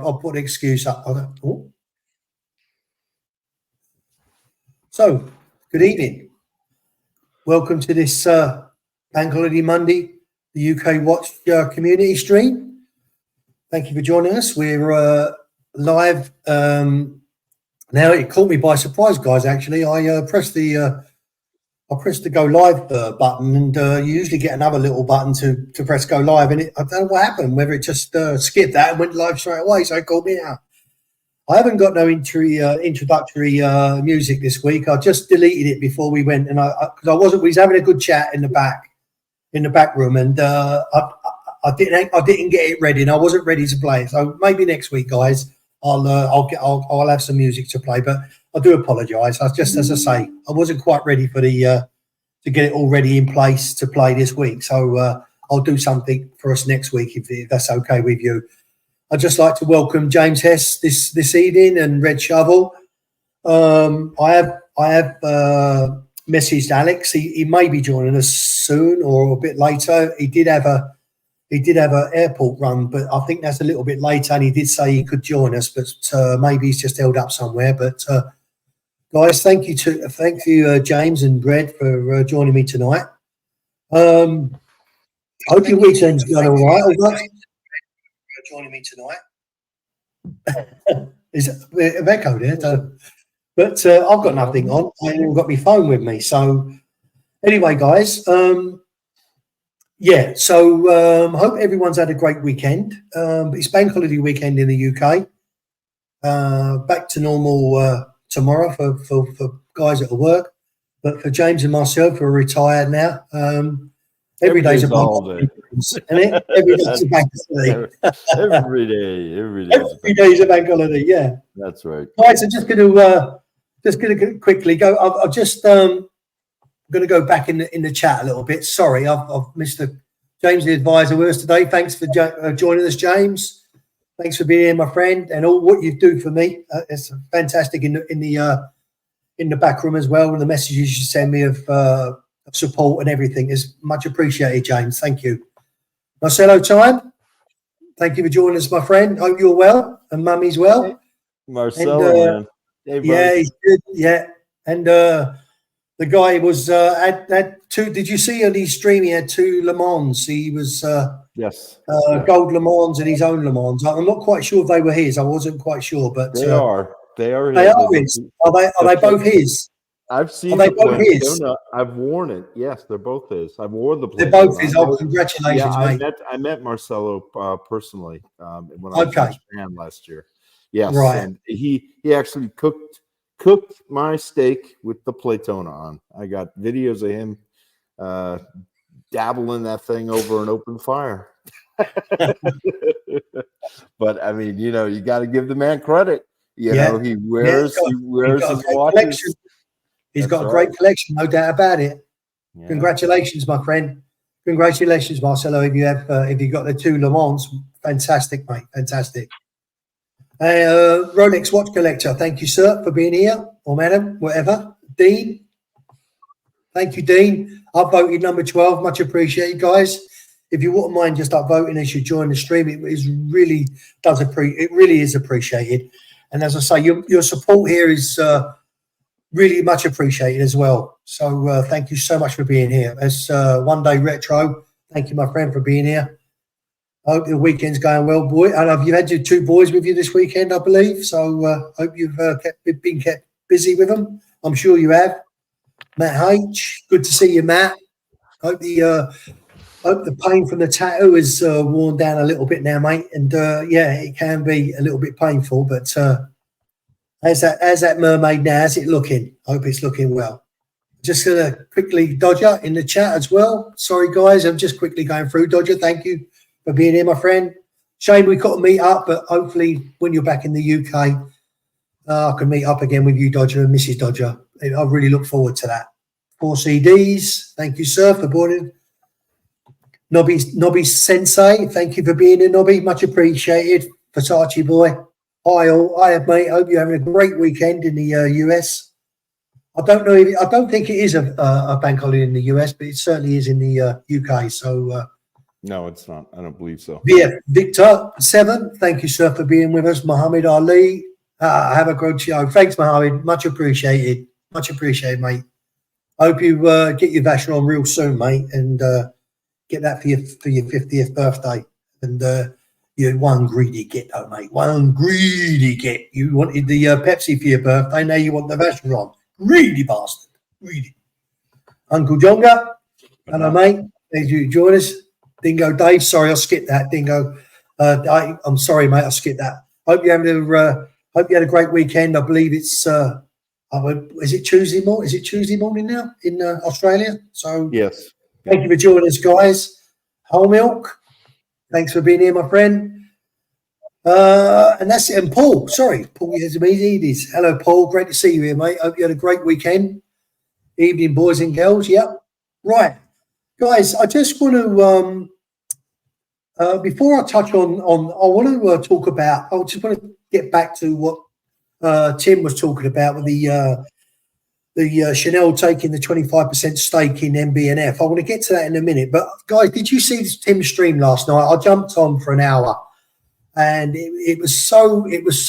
I'll put an excuse up. So, good evening. Welcome to this Bank Holiday Monday, the UK Watch community stream. Thank you for joining us. We're live now. It caught me by surprise, guys. Actually, I pressed the go live button, and you usually get another little button to press go live, and I don't know what happened. Whether it just skipped that and went live straight away, so it called me out. I haven't got no introductory music this week. I just deleted it before we went, and because we was having a good chat in the back room, and I didn't get it ready, and I wasn't ready to play it. So maybe next week, guys, I'll have some music to play. But I do apologise. As I say, I wasn't quite ready for to get it all ready in place to play this week. So I'll do something for us next week if that's okay with you. I'd just like to welcome James Hess this evening and Red Shovel. I have messaged Alex. He may be joining us soon or a bit later. He did have an airport run, but I think that's a little bit later. And he did say he could join us, but maybe he's just held up somewhere. But guys, thank you, James and Red, for joining me tonight. Hope your weekend's going all right. Joining me tonight. Is it a bit of echo there? But I've got nothing on. I haven't got my phone with me. So anyway, guys, yeah. So hope everyone's had a great weekend. It's Bank Holiday weekend in the UK. Back to normal tomorrow for guys at work, but for James and myself, we're retired now. Every day's a bank holiday, isn't it? Every day's a bank holiday. Every day's a bank holiday. Yeah, that's right. All right, so just going to quickly go. I've just going to go back in the chat a little bit. Sorry, I've missed James, the advisor, with us today. Thanks for joining us, James. Thanks for being here, my friend, and all what you do for me. It's fantastic in the back room as well, and the messages you send me of support and everything is much appreciated, James. Thank you. Marcelo time. Thank you for joining us, my friend. Hope you're well and Mummy's well. Marcelo, man. Hey, yeah, he's good. Yeah, and the guy was had two. Did you see on his stream? He had 2 Le Mans. He was gold Le Mans and his own Le Mans. I'm not quite sure if they were his. I wasn't quite sure, but they are. They are. They are his. Are they both his? I've seen they both his? I've worn it. Yes, they're both his. I've worn the. They're both his. Oh, congratulations, mate! I met Marcelo personally when I was in Japan last year. Yes, right. And he actually cooked my steak with the Playtona on. I got videos of him dabbling that thing over an open fire. But I mean, you got to give the man credit. You know, he wears his watches. He's got a great collection, no doubt about it. Yeah. Congratulations, my friend. Congratulations, Marcelo. If you got the 2 Le Mans, fantastic, mate. Fantastic. Rolex watch collector, thank you, sir, for being here, or madam, whatever. Dean, thank you, Dean. I've voted number 12. Much appreciated, guys. If you wouldn't mind just upvoting as you join the stream, it really is appreciated. And as I say, your support here is really much appreciated as well. So thank you so much for being here. As One Day Retro, thank you, my friend, for being here. I hope the weekend's going well, boy. And you've had your 2 boys with you this weekend, I believe. So hope you've been kept busy with them. I'm sure you have. Matt H, good to see you, Matt. Hope the pain from the tattoo is worn down a little bit now, mate. And yeah, it can be a little bit painful, but how's that mermaid now? How's it looking? I hope it's looking well. Just going to quickly, Dodger, in the chat as well. Sorry, guys, I'm just quickly going through. Dodger, thank you for being here, my friend. Shame we couldn't meet up, but hopefully when you're back in the UK, I can meet up again with you, Dodger, and Mrs. Dodger. I really look forward to that. 4 CDs. Thank you, sir, for boarding. Nobby Sensei, thank you for being here, Nobby. Much appreciated. Versace boy. Hi, all. Hi, mate. Hope you're having a great weekend in the US. I don't think it is a bank holiday in the US, but it certainly is in the UK. So No, it's not. I don't believe so. VF Victor 7, thank you, sir, for being with us. Muhammad Ali, have a good show. Thanks, Muhammad. Much appreciated. Much appreciated, mate. I hope you get your Vacheron real soon, mate, and get that for your 50th birthday. And you're one greedy git, though, mate. One greedy git. You wanted the Pepsi for your birthday. Now you want the Vacheron. Greedy bastard. Greedy. Uncle Jonga, hello, mate. Thank you join us. Dingo Dave, sorry, I skipped that. Dingo, I'm sorry, mate, I skipped that. Hope you had a great weekend. I believe it's is it Tuesday morning? Is it Tuesday morning now in Australia? So yes, thank you for joining us, guys. Whole milk, thanks for being here, my friend. And that's it. And Paul, sorry, Paul Yazimidis. Hello, Paul. Great to see you here, mate. Hope you had a great weekend. Evening, boys and girls. Yep. Right. Guys, I just want to, before I touch on, I want to talk about, I just want to get back to what Tim was talking about with the Chanel taking the 25% stake in MB&F. I want to get to that in a minute. But guys, did you see Tim's stream last night? I jumped on for an hour, and it was so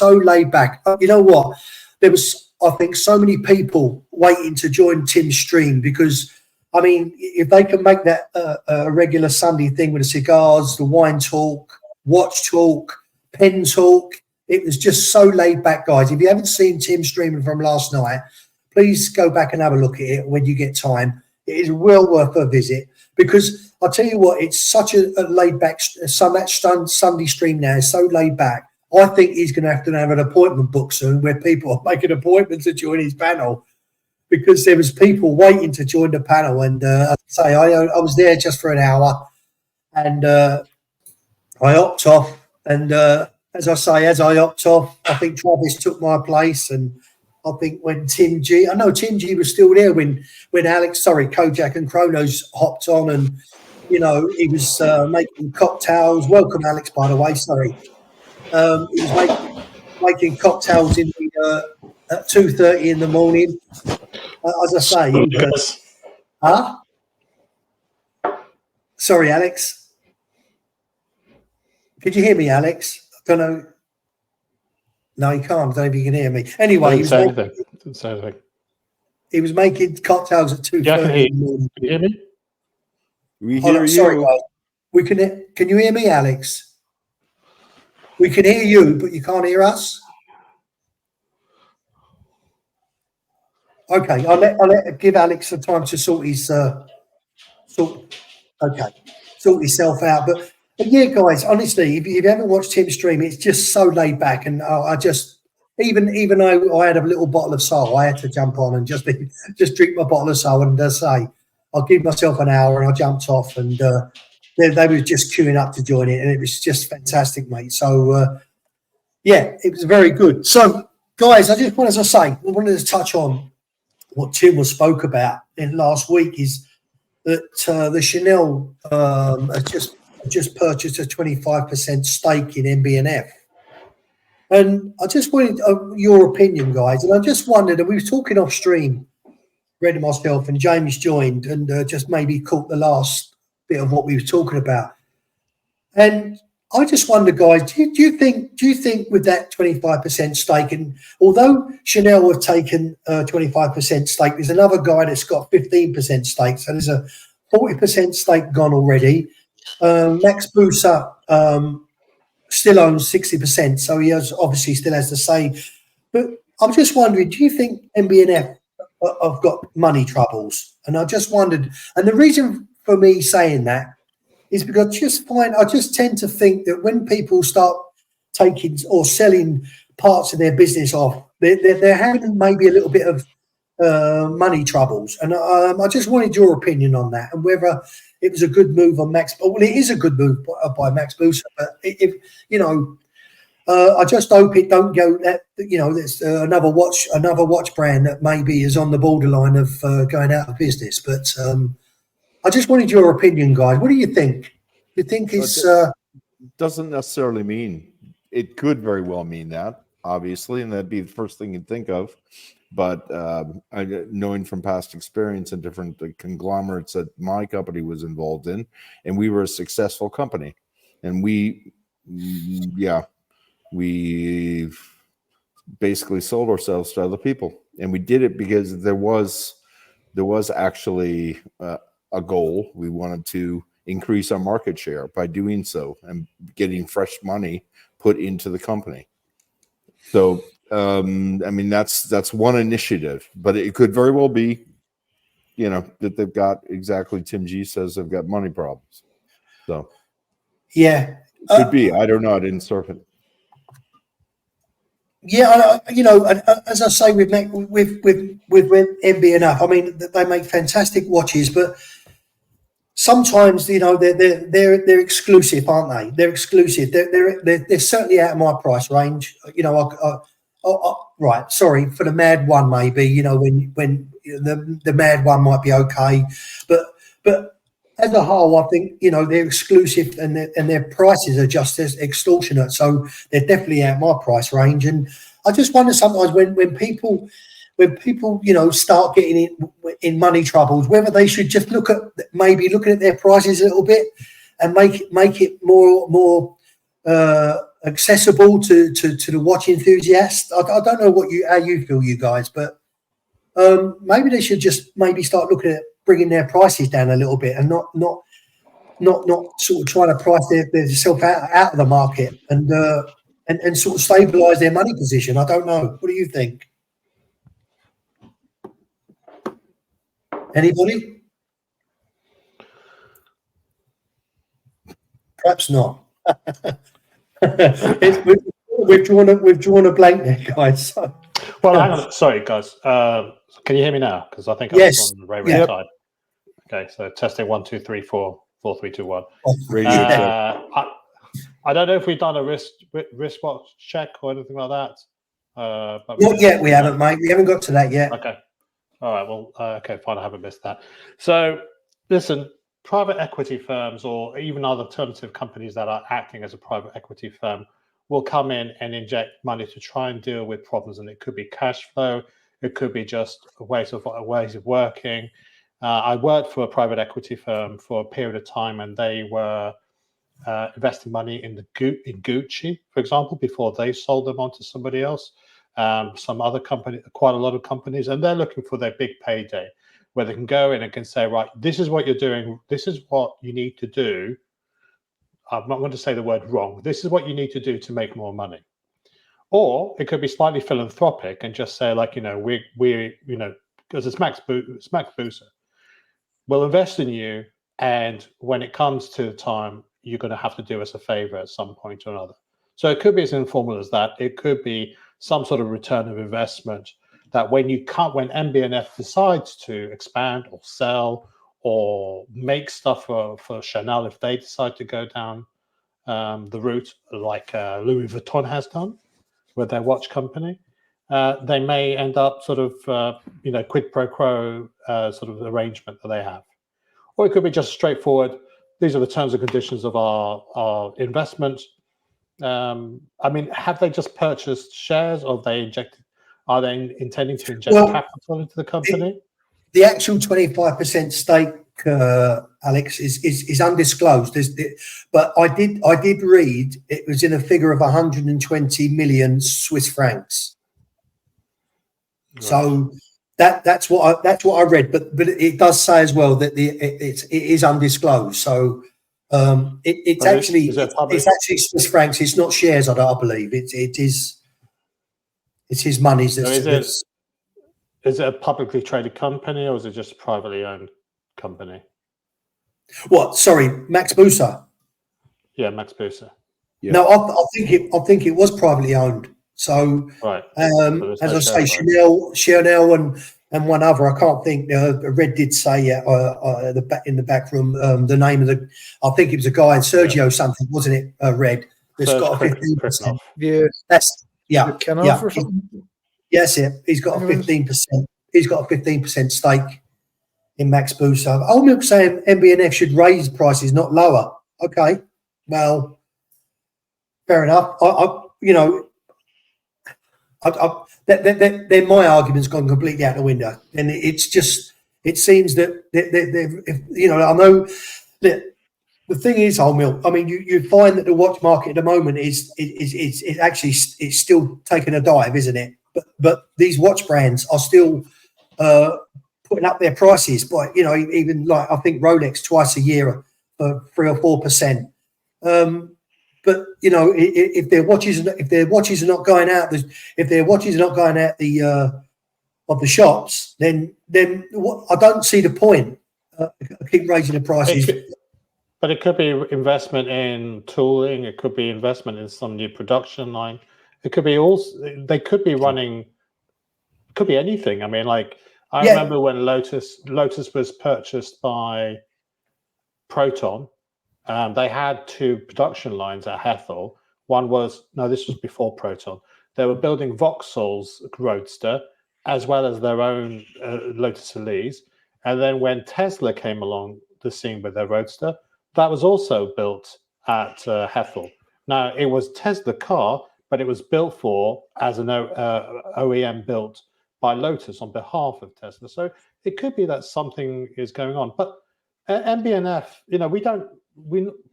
laid back. You know what? There was, I think, so many people waiting to join Tim's stream because, I mean, if they can make that a regular Sunday thing with the cigars, the wine talk, watch talk, pen talk, it was just so laid back, guys. If you haven't seen Tim streaming from last night, please go back and have a look at it when you get time. It is well worth a visit because I'll tell you what, it's such a laid back, Sunday stream now is so laid back. I think he's going to have an appointment book soon where people are making appointments to join his panel, because there was people waiting to join the panel. And as I say, I was there just for an hour, and I opt off. And as I opt off, I think Travis took my place. And I think when Tim G was still there when Alex, Kojak and Kronos hopped on, and, you know, he was making cocktails. Welcome, Alex, by the way. Sorry. He was making cocktails in the, at 2:30 in the morning. As I say, Sorry, Alex. Could you hear me, Alex? I don't know. No, you can't. I don't know if you can hear me. Anyway, Didn't say anything. He was making cocktails at 2:30 Yeah, I can hear in the morning. you. Can you hear me? we hear you. Sorry, guys. We can. Can you hear me, Alex? We can hear you, but you can't hear us. Okay, I'll give Alex some time to sort himself out. But yeah, guys, honestly, if you haven't watched Tim stream, it's just so laid back, and I just even though I had a little bottle of soul, I had to jump on and just drink my bottle of soul, and say I'll give myself an hour, and I jumped off, and they were just queuing up to join it, and it was just fantastic, mate. So yeah, it was very good. So guys, I wanted to touch on what Tim spoke about in last week, is that the Chanel has just purchased a 25% stake in MB&F. And I just wanted your opinion, guys. And I just wondered, and we were talking off stream, Red and myself, and James joined, and just maybe caught the last bit of what we were talking about. And I just wonder, guys, do you think with that 25% stake, and although Chanel have taken 25% stake, there's another guy that's got 15% stake, so there's a 40% stake gone already. Max Busa still owns 60%, so he obviously still has the say. But I'm just wondering, do you think MB&F have got money troubles? And I just wondered, and the reason for me saying that is because I just tend to think that when people start taking or selling parts of their business off, they're having maybe a little bit of money troubles. And I just wanted your opinion on that, and whether it was a good move on Max. Well, it is a good move by Max Busa, but if you know, I just hope it don't go that, you know, there's another watch brand that maybe is on the borderline of going out of business. But I just wanted your opinion, guys. What do you think? You think it's doesn't necessarily mean, it could very well mean that, obviously, and that'd be the first thing you'd think of. but knowing from past experience and different conglomerates that my company was involved in, and we were a successful company, and we basically sold ourselves to other people, and we did it because there was actually a goal. We wanted to increase our market share by doing so and getting fresh money put into the company. So, I mean, that's one initiative, but it could very well be, that they've got exactly, Tim G says they've got money problems. So, yeah, could be. I don't know. I didn't surf it. Yeah, as I say with MB&F, I mean, they make fantastic watches, but sometimes they're exclusive, aren't they? They're exclusive. They're certainly out of my price range. Right. Sorry for the Mad One, maybe. When the Mad One might be okay, but as a whole, I think they're exclusive and their prices are just as extortionate. So they're definitely out of my price range. And I just wonder sometimes when people start getting in money troubles, whether they should just look at their prices a little bit and make it more accessible to the watch enthusiast. I don't know how you feel, you guys, but maybe they should just maybe start looking at bringing their prices down a little bit and not sort of trying to price themselves out of the market and sort of stabilise their money position. I don't know. What do you think? Anybody? Perhaps not. We've drawn a blank there, guys. So. Well, hang on. Sorry, guys. Can you hear me now? Because I think I was on the radio side. Okay, so testing 1, 2, 3, 4, 4, 3, 2, 1. I don't know if we've done a wristwatch check or anything like that. But not yet. We haven't, mate. We haven't got to that yet. Okay. All right. Well, okay, fine. I haven't missed that. So, listen, private equity firms or even other alternative companies that are acting as a private equity firm will come in and inject money to try and deal with problems, and it could be cash flow. It could be just ways of working. I worked for a private equity firm for a period of time, and they were investing money in Gucci, for example, before they sold them on to somebody else. Some other company, quite a lot of companies, and they're looking for their big payday, where they can go in and can say, right, this is what you're doing. This is what you need to do. I'm not going to say the word wrong. This is what you need to do to make more money. Or it could be slightly philanthropic and just say, like, we because it's Max Booster. We'll invest in you, and when it comes to time, you're going to have to do us a favor at some point or another. So it could be as informal as that. It could be some sort of return of investment that when MB&F decides to expand or sell or make stuff for Chanel, if they decide to go down the route like Louis Vuitton has done with their watch company, they may end up sort of, quid pro quo sort of arrangement that they have. Or it could be just straightforward, these are the terms and conditions of our investment. I mean, have they just purchased shares, or are they intending to inject capital into the company? The actual 25% stake, Alex, is undisclosed. But I did read it was in a figure of 120 million Swiss francs. Right. So that's what I read. But it does say as well that it is undisclosed. So it's actually Swiss francs. It's not shares. I believe it's his money. Is it a publicly traded company, or is it just a privately owned company? What? Sorry, Max Booster. Yeah, Max Booster. Yeah. No, I think it was privately owned. So, right. As I say, Chanel, and one other. I can't think. Red did say in the back room the name of the. I think it was a guy, Sergio something, wasn't it? Red. That's got a 15%. Yeah. That's yeah. Yes, he's got a 15%. He's got a 15% stake in Max Booster. Old Milk saying MB&F should raise prices, not lower. Okay, well, fair enough. then my argument's gone completely out the window. And it seems that I know that the thing is, whole milk. I mean, you find that the watch market at the moment is actually it's still taking a dive, isn't it? But these watch brands are still putting up their prices by, even like I think Rolex twice a year for 3 or 4%. But if their watches are not going out, if their watches are not going out of the shops, then I don't see the point. Keep raising the prices. But it could be investment in tooling. It could be investment in some new production line. It could be also, they could be running, it could be anything. I mean, like, I remember when Lotus was purchased by Proton, they had 2 production lines at Hethel. This was before Proton. They were building Vauxhall's Roadster as well as their own Lotus Elise. And then when Tesla came along the scene with their Roadster, that was also built at Hethel. Now, it was Tesla car, but it was built as an OEM built by Lotus on behalf of Tesla. So it could be that something is going on. But MB&F,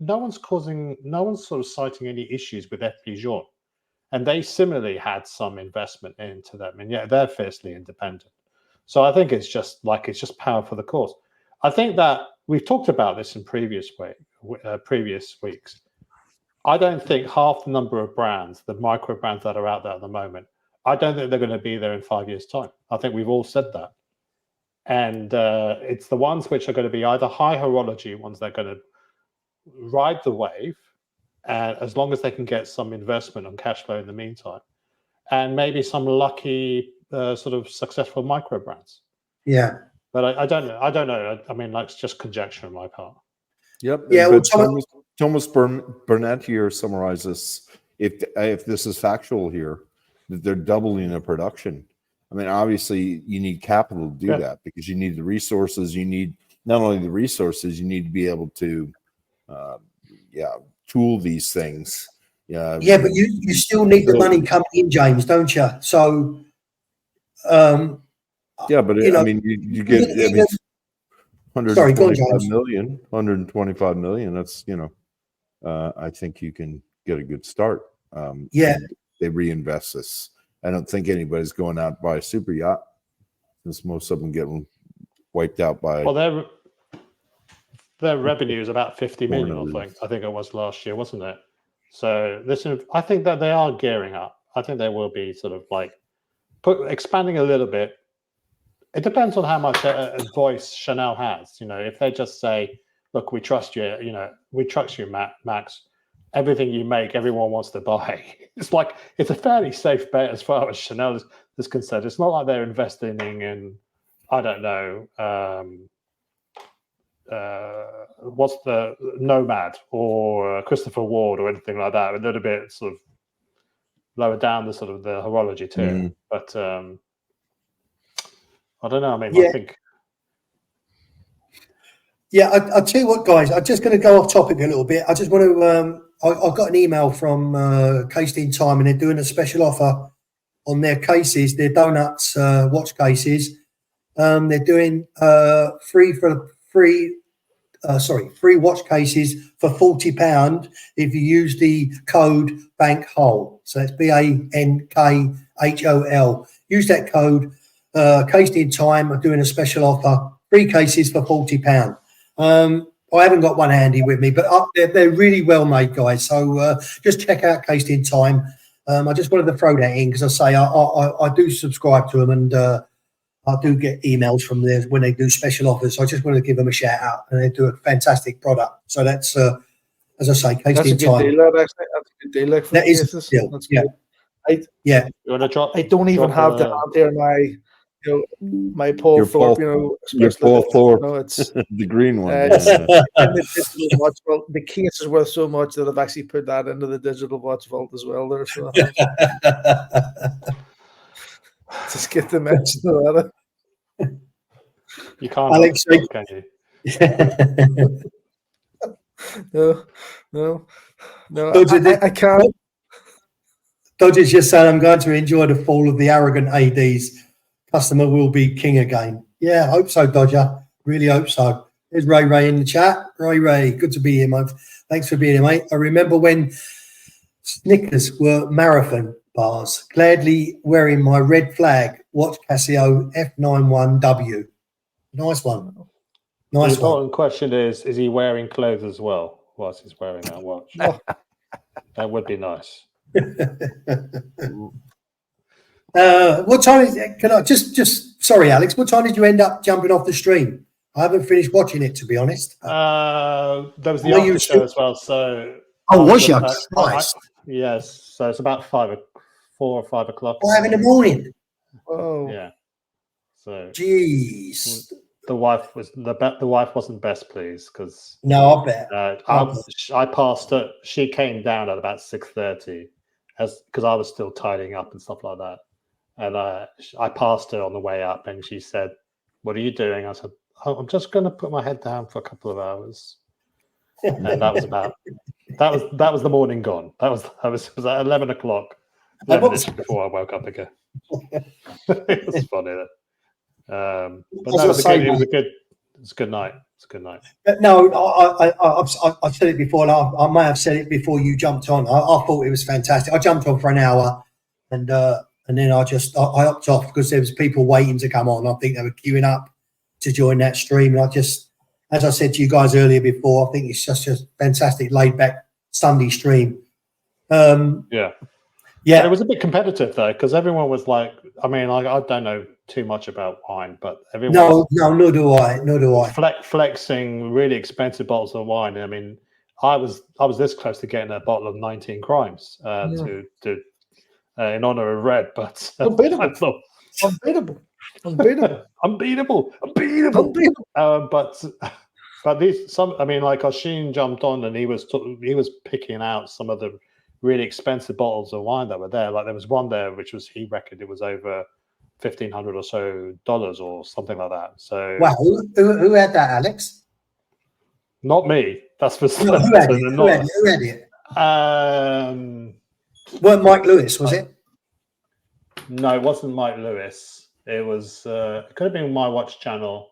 no one's sort of citing any issues with F. Pigeon. And they similarly had some investment into them. And yet they're fiercely independent. So I think it's just power for the cause. I think that we've talked about this in previous weeks. I don't think half the number of brands, the micro brands that are out there at the moment, I don't think they're going to be there in 5 years' time. I think we've all said that. And it's the ones which are going to be either high horology ones that are going to ride the wave, and as long as they can get some investment on cash flow in the meantime, and maybe some lucky sort of successful micro brands. Yeah. But I don't know. I mean, like, it's just conjecture on my part. Yep. Yeah. But Thomas Burnett here summarizes, if this is factual here, that they're doubling the production. I mean, obviously, you need capital to do that, because you need the resources. You need not only the resources, you need to be able to, tool these things. But you still need the money coming in, James, don't you? So, but I mean, you get 125 million. That's I think you can get a good start. They reinvest this. I don't think anybody's going out to buy a super yacht, since most of them get wiped out by. Well, their revenue is about 50 million. I think it was last year, wasn't it? So I think that they are gearing up. I think they will be sort of like expanding a little bit. It depends on how much voice Chanel has. If they just say, "Look, we trust you. We trust you, Max. Everything you make, everyone wants to buy." It's a fairly safe bet as far as Chanel is concerned. It's not like they're investing in, I don't know, what's the Nomad or Christopher Ward or anything like that. A little bit sort of lower down the sort of the horology tier. But I don't know. I mean, I think. Yeah, I'll tell you what, guys. I'm just going to go off topic a little bit. I just want to. I got an email from Cased in Time, and they're doing a special offer on their cases, their donuts watch cases. They're doing free watch cases for £40 if you use the code BANKHOL. So it's BANKHOL. Use that code. Cased in Time are doing a special offer. 3 cases for £40. I haven't got one handy with me, but they're really well made, guys. So just check out Cased in Time. I just wanted to throw that in because I do subscribe to them, and I do get emails from them when they do special offers. So I just wanted to give them a shout out, and they do a fantastic product. So that's, as I say, Cased in Time. That's a good deal. That is a deal. That's good. Yeah. You want to drop? I don't even have the hand there. My Paul Thorpe, your Paul Thorpe, it's the green one. The case is worth so much that I've actually put that into the digital watch vault as well. There, so just get the mention of that. You can't, Alex, can you? No. I can't. Dodger's just saying, I'm going to enjoy the fall of the arrogant ADs. Customer will be king again. Yeah, I hope so, Dodger. Really hope so. There's Ray in the chat. Ray, good to be here, mate. Thanks for being here, mate. I remember when Snickers were marathon bars, gladly wearing my red flag Watch Casio F91W. Nice one. The Nice one. important question is he wearing clothes as well whilst he's wearing that watch? That would be nice. What time is it? Can I just sorry, Alex, what time did you end up jumping off the stream? I haven't finished watching it, to be honest. There was the after show as well. So was you? Nice. Yes. So it's about 4 or 5 o'clock. 5 in the morning. Oh, Yeah. So Jeez. the wife wasn't best pleased because No, I bet. I passed her. She came down at about 6:30, because I was still tidying up and stuff like that. And I passed her on the way up, and she said, "What are you doing?" I said, "Oh, I'm just going to put my head down for a couple of hours." And that was the morning gone. It was at 11 o'clock, 11 minutes before I woke up again. It was funny. But no, it was a good night. It's a good night. No, I've said it before, and I may have said it before you jumped on. I thought it was fantastic. I jumped on for an hour, and then I opted off because there was people waiting to come on. I think they were queuing up to join that stream, and as I said to you guys earlier before, I think it's just a fantastic laid back Sunday stream. Yeah. Yeah, it was a bit competitive though, because everyone was like, I mean, I don't know too much about wine, but everyone nor do I. Flexing really expensive bottles of wine. I mean, I was this close to getting a bottle of 19 Crimes to in honor of Red, but unbeatable. But Oshin jumped on and he was picking out some of the really expensive bottles of wine that were there. Like there was one there which was, he reckoned it was over $1,500 or so or something like that. So wow, who had that, Alex? Not me. That's for certain. Who had it? Weren't Mike Lewis, was it? No, it wasn't Mike Lewis. It was it could have been My Watch Channel,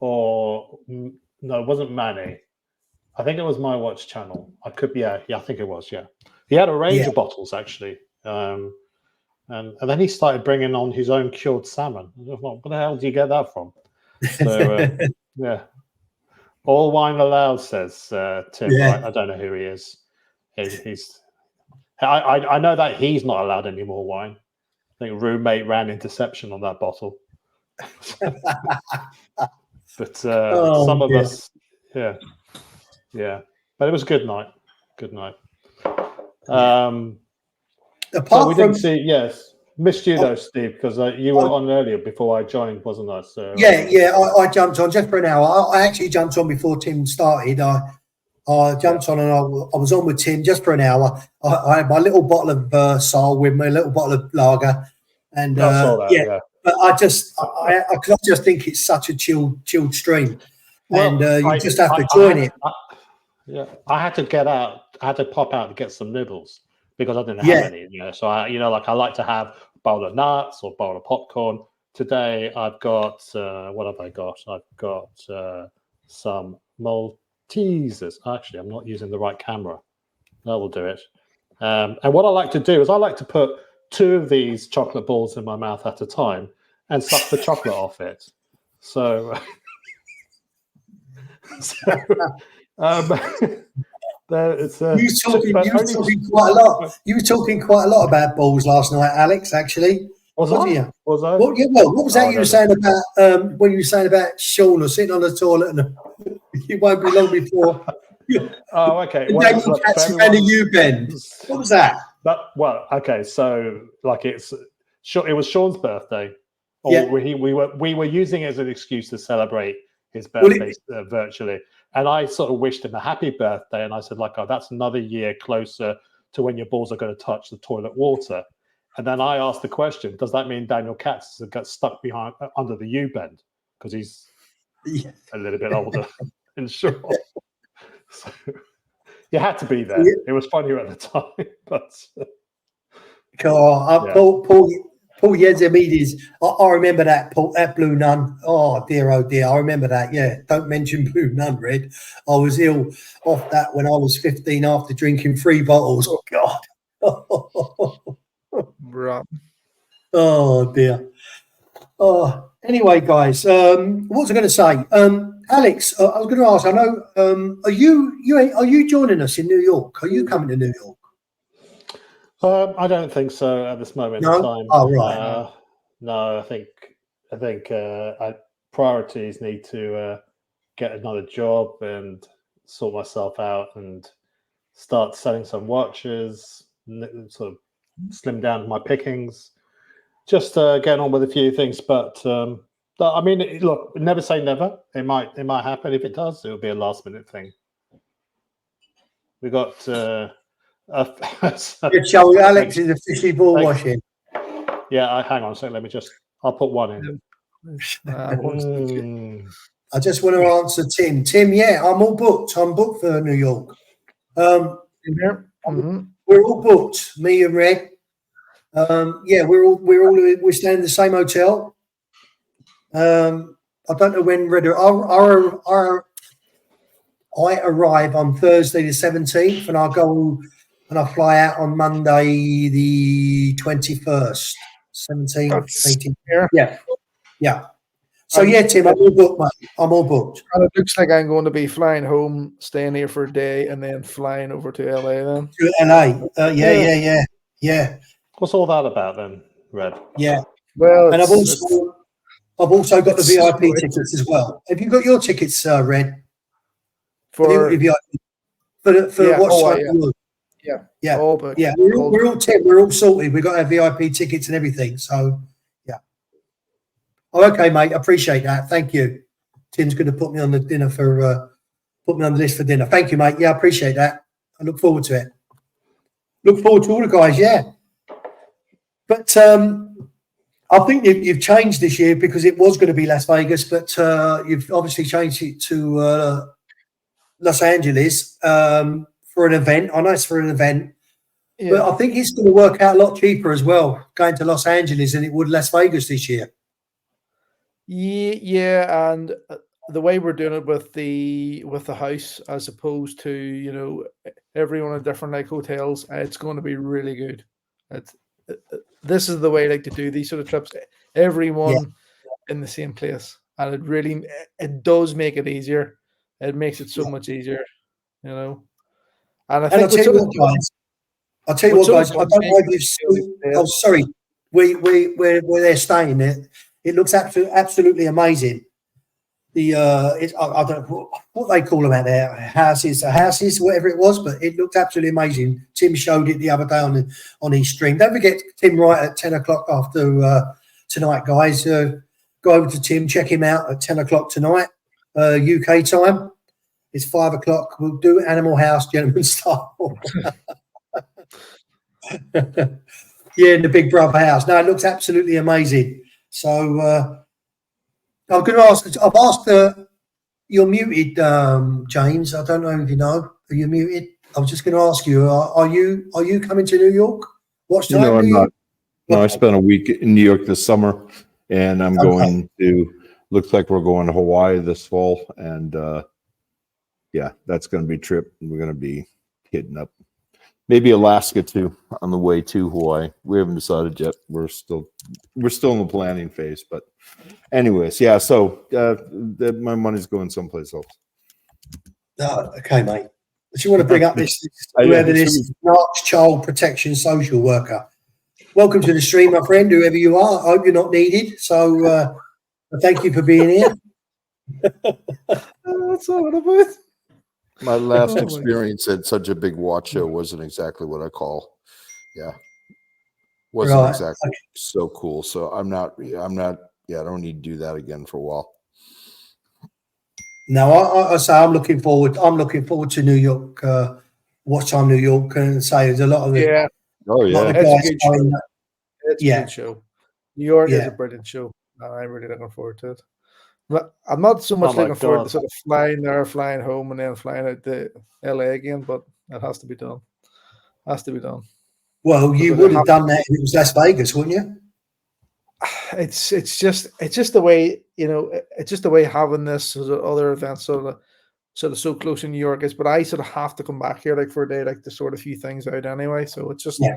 or no, it wasn't Manny. I think it was My Watch Channel. I think it was. Yeah, he had a range of bottles actually, and then he started bringing on his own cured salmon. What the hell do you get that from? So yeah, all wine allowed, says Tim. Yeah. I don't know who he is. I know that he's not allowed any more wine. I think roommate ran interception on that bottle. But some of us, yeah. But it was a good night. Good night. So we didn't see. Yes, missed you though, Steve, because you were on earlier before I joined, wasn't I? So I jumped on just for an hour. I actually jumped on before Tim started. I jumped on and I was on with Tim just for an hour. I had my little bottle of Sol with me, a little bottle of lager, and I saw that, yeah. But I just think it's such a chilled stream, and you just have to join it. I had to get out. I had to pop out to get some noodles because I didn't have any. So I like to have a bowl of nuts or a bowl of popcorn. Today I've got what have I got? I've got some Maltesers. Actually, I'm not using the right camera. That will do it. And what I like to do is I like to put 2 of these chocolate balls in my mouth at a time and suck the chocolate off it. So, You were talking quite a lot about balls last night, Alex. Actually, was I? What was that you were saying about when you were saying about Sean or sitting on the toilet and you won't be long before? Oh, okay. Daniel Katz and a U-bend. What was that? Okay. So, it was Sean's birthday. We were using it as an excuse to celebrate his birthday virtually. And I sort of wished him a happy birthday. And I said, that's another year closer to when your balls are going to touch the toilet water. And then I asked the question, does that mean Daniel Katz got stuck under the U-bend? Because he's a little bit older and Sean. So you had to be there. It was funnier at the time, but Yeah. Paul Yezemides. I remember that, Paul, that Blue Nun. Oh dear, I remember that. Yeah, don't mention Blue Nun, Red. I was ill off that when I was 15 after drinking 3 bottles. Oh God. Right. Oh dear. Oh, anyway, guys, what was I going to say? Alex, I was going to ask. I know. Are you joining us in New York? Are you coming to New York? I don't think so at this moment No? in time. Oh, right. No, I think priorities need to get another job and sort myself out and start selling some watches, sort of slim down my pickings, just getting on with a few things. But I mean, look, never say never. It might happen. If it does, it'll be a last minute thing. We got. So Alex is officially ball washing. Yeah, hang on a second. I'll put one in. I just want to answer Tim. Tim, yeah, I'm all booked. I'm booked for New York. We're all booked. Me and Red. Yeah, we're staying in the same hotel. I don't know when Red. I arrive on Thursday the 17th, and I'll go and I fly out on Monday the 21st. 17th, 18th. Yeah. So yeah, Tim, I'm all booked, mate. I'm all booked. And it looks like I'm going to be flying home, staying here for a day, and then flying over to LA then. To LA. Yeah. What's all that about then, Red? Yeah. Well, and I've also got the VIP tickets as well. Have you got your tickets, Red? for what's yeah. All but yeah, we're all Tim. We're all sorted. We've got our VIP tickets and everything. So yeah. Oh, okay, mate. I appreciate that. Thank you. Tim's going to put me on the dinner put me on the list for dinner. Thank you, mate. Yeah, I appreciate that. I look forward to it. Look forward to all the guys. Yeah. But I think you've changed this year because it was going to be Las Vegas, but you've obviously changed it to Los Angeles for an event. I know it's for an event, but I think it's going to work out a lot cheaper as well going to Los Angeles than it would Las Vegas this year. Yeah, and the way we're doing it with the house, as opposed to everyone in different like hotels, it's going to be really good. This is the way I like to do these sort of trips. Everyone in the same place, and it does make it easier. It makes it so much easier, And I think I'll tell you what, guys. I don't know if you've seen. Oh, sorry. Where they're staying, it looks absolutely amazing. I don't know what they call them out there, houses, whatever it was, but it looked absolutely amazing. Tim showed it the other day on his stream. Don't forget Tim Wright at 10 o'clock after tonight, guys. Go over to Tim, check him out at 10 o'clock tonight, UK time. It's 5 o'clock. We'll do Animal House, gentlemen style. Yeah, in the Big Brother house. No, it looks absolutely amazing. So I'm going to ask. I've asked. You're muted, James. I don't know if you know. Are you muted? I was just going to ask you. Are you coming to New York? What's time? No, I'm not. No, I spent a week in New York this summer, and I'm going to. Looks like we're going to Hawaii this fall, and yeah, that's going to be a trip. We're going to be hitting up maybe Alaska too on the way to Hawaii. We haven't decided yet. We're still in the planning phase, but anyways, yeah. So my money's going someplace else. Okay, mate. But you want to bring up this whoever this Arch Child Protection Social Worker. Welcome to the stream, my friend. Whoever you are, I hope you're not needed. So thank you for being here. That's all about. My last experience at such a big watch show wasn't exactly what I call, wasn't exactly so cool. So I'm not. I don't need to do that again for a while. No, I say I'm looking forward to New York. Watch Time New York, and say there's a lot of the It's a good show. New York is a brilliant show. I'm really looking forward to it. But I'm not so much looking forward to sort of flying there, flying home, and then flying out to LA again. But it has to be done. Well, you But would have done that if it was Las Vegas, wouldn't you? it's just the way, you know, it's just the way having this sort of other events sort of so close in New York is. But I sort of have to come back here like for a day, like to sort a few things out anyway. So it's just Yeah.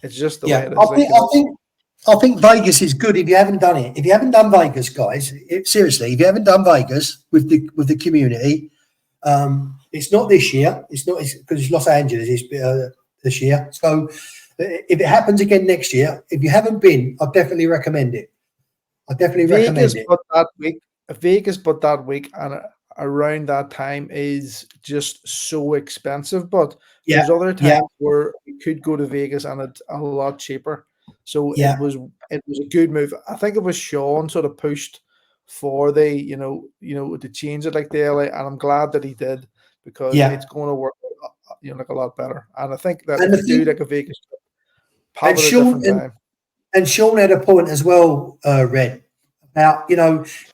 it's just the Yeah, way it is. I think Vegas is good if you haven't done it. If you haven't done Vegas, guys, seriously, if you haven't done Vegas with the community, it's not this year. It's not because it's Los Angeles this year. So if it happens again next year, if you haven't been, I definitely recommend it. I definitely recommend it. Vegas, but that week and around that time is just so expensive. But there's other times where you could go to Vegas and it's a lot cheaper. So it was a good move. I think it was Sean sort of pushed for the you know to change it like the LA, and I'm glad that he did because it's going to work like a lot better. And I think that if you do like a Vegas trip, have it at a different time. And Sean had a point as well, Red, about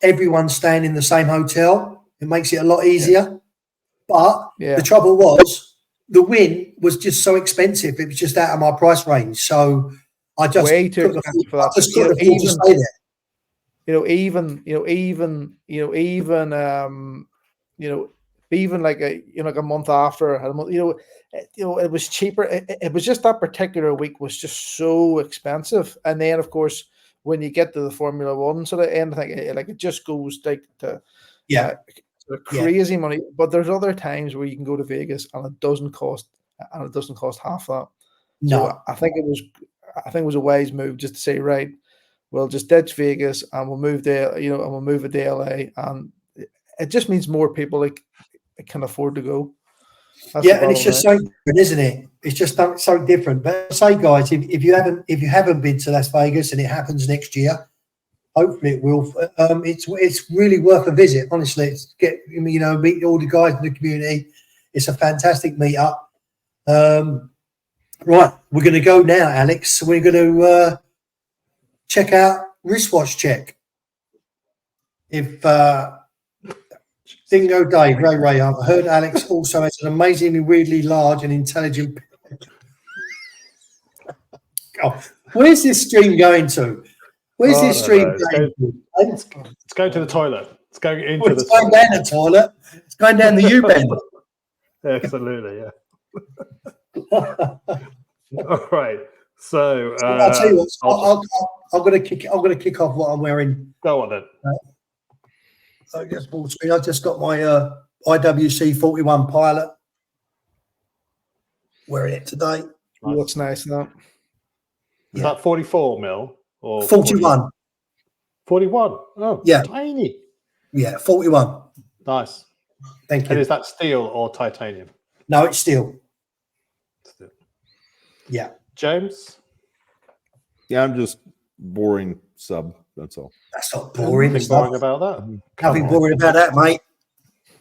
everyone staying in the same hotel. It makes it a lot easier. But the trouble was the win was just so expensive. It was just out of my price range. So I just way too expensive for that. I just couldn't afford to stay there. Even like a month after, it was cheaper. It was just that particular week was just so expensive. And then of course, when you get to the Formula One sort of end, I think like it just goes like to crazy money. But there's other times where you can go to Vegas and it doesn't cost half that. No. So I think it was a wise move just to say, right, we'll just ditch Vegas and we'll move there, and we'll move it to LA, and it just means more people can afford to go. That's and it's just so different, isn't it? It's just so different. But say, guys, if you haven't been to Las Vegas and it happens next year, hopefully it will. It's really worth a visit. Honestly, meet all the guys in the community. It's a fantastic meetup. Right, we're going to go now, Alex. We're going to check out wristwatch check. If Dingo Dave, Ray, I've heard Alex also has an amazingly weirdly large and intelligent. Oh, where's this stream going to? Where's this stream going to? Let's go to the toilet. It's going into it's going down the toilet. It's going down the U-bend. Absolutely, yeah. All right. So I'll tell you what. I'm going to kick off what I'm wearing. Go on then. I just got my IWC 41 Pilot. Wearing it today. What's nice now? Is that 44 mil or 41? 41. Oh, yeah, tiny. Yeah, 41. Nice. Thank you. And is that steel or titanium? No, it's steel. Steel. Yeah. James? Yeah, I'm just boring sub. That's all. That's not boring. Nothing boring about that. Nothing boring about that, mate.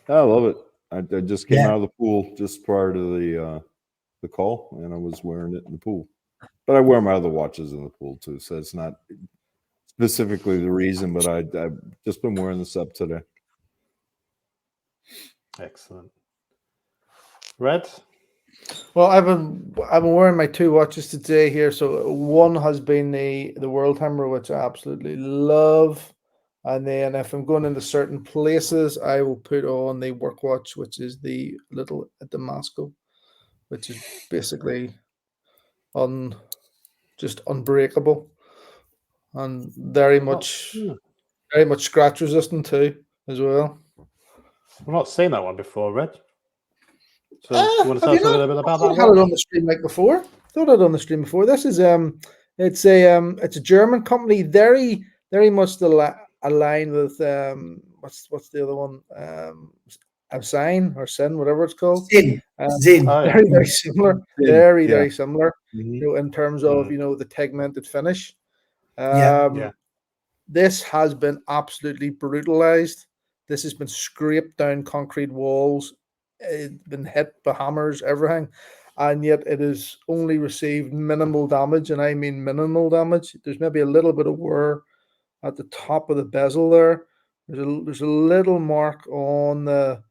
I love it. I just came out of the pool just prior to the call, and I was wearing it in the pool. But I wear my other watches in the pool too, so it's not specifically the reason. But I've just been wearing the sub today. Excellent. Red? Well, I've been wearing my two watches today here. So one has been the World Timer, which I absolutely love, and then if I'm going into certain places, I will put on the work watch, which is the little Damasco, which is basically just unbreakable and very much scratch resistant too as well. I've not seen that one before, Red. So you want to tell us a little bit about that? I had it on the stream like before. Thought it on the stream before. This is it's a German company, very much aligned with what's the other one? Sign or Sin, whatever it's called. Zin. Very similar. Very similar. Mm-hmm. In terms of the tegmented finish. Yeah. This has been absolutely brutalized. This has been scraped down concrete walls. It's been hit by hammers, everything, and yet it has only received minimal damage, and I mean minimal damage. There's maybe a little bit of wear at the top of the bezel there. There's a little mark on the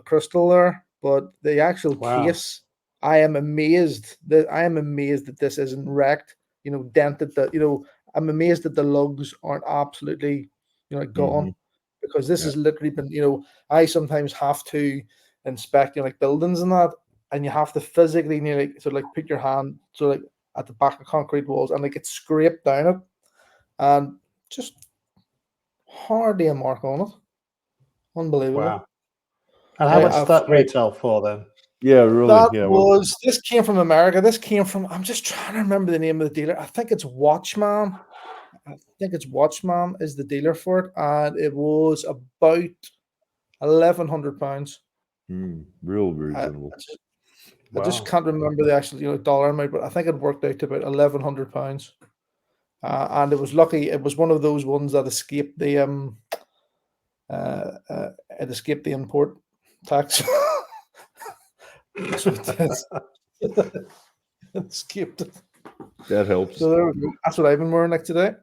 crystal there, but the actual case I am amazed that this isn't wrecked, dented. I'm amazed that the lugs aren't absolutely, gone, because this has literally been, I sometimes have to inspect, like buildings and that, and you have to physically nearly sort of like put your hand like at the back of concrete walls and like it's scraped down it, and just hardly a mark on it. Unbelievable. Wow. And how much does that retail for then? Yeah, really. This came from America. I'm just trying to remember the name of the dealer. I think it's Watchman. Is the dealer for it, and it was about £1,100. Real reasonable. I just can't remember the actual dollar amount, but I think it worked out to about £1,100. And it was lucky. It was one of those ones that escaped the import tax. So it escaped it. That helps. So there we go. That's what I've been wearing like today.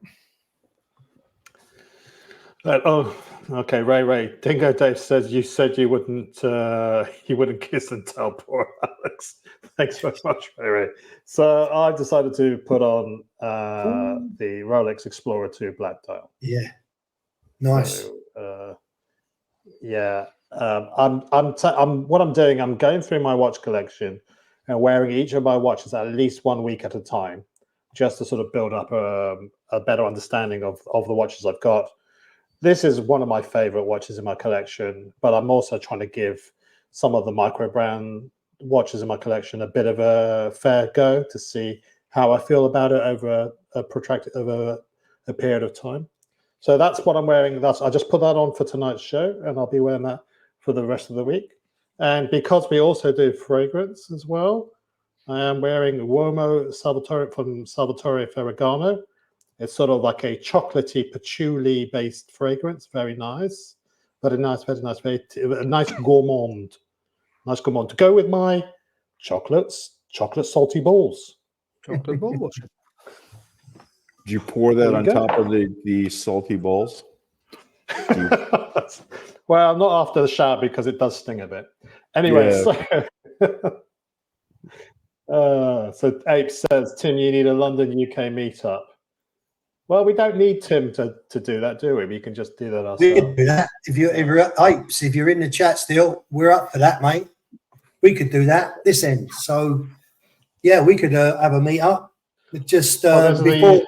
Okay. Ray. Dingo Dave says you said you wouldn't kiss and tell poor Alex. Thanks very much, Ray. So I decided to put on the Rolex Explorer 2 Black Dial. Yeah, nice. So, what I'm doing. I'm going through my watch collection and wearing each of my watches at least 1 week at a time, just to sort of build up a better understanding of the watches I've got. This is one of my favorite watches in my collection, but I'm also trying to give some of the micro brand watches in my collection a bit of a fair go to see how I feel about it over a period of time. So that's what I'm wearing. I just put that on for tonight's show, and I'll be wearing that for the rest of the week. And because we also do fragrance as well, I am wearing Uomo Salvatore from Salvatore Ferragamo. It's sort of like a chocolatey patchouli-based fragrance. Very nice. Very nice, very nice. A nice gourmand. Nice gourmand. To go with my chocolate salty balls. Chocolate balls. Did you pour that on top of the salty balls? Well, not after the shower because it does sting a bit. Anyway, so Ape says, Tim, you need a London UK meetup. Well, we don't need Tim to do that, do we? We can just do that ourselves. We can do that. If you're Apes, if you're in the chat still, we're up for that, mate. We could do that this end. So, yeah, we could have a meetup. Just before.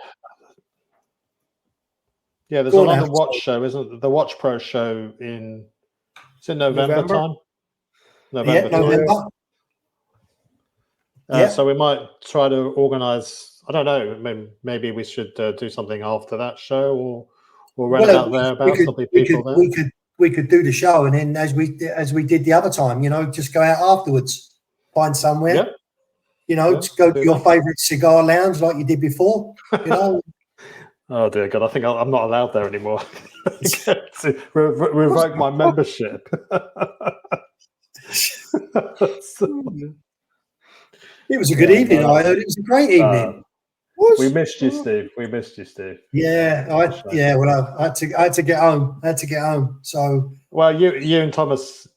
There's another watch show, isn't it? The Watch Pro show in November time. November. So we might try to organise. I don't know. Maybe we should do something after that show, or run it out there about something people there. We could do the show, and then as we did the other time, just go out afterwards, find somewhere. Yep. Go to your favourite cigar lounge like you did before. Oh dear God! I think I'm not allowed there anymore. Revoke my membership. It was a good evening. I heard it was a great evening. We missed you, Steve. We missed you, Steve. Yeah, Well, I had to get home. So well, you and Thomas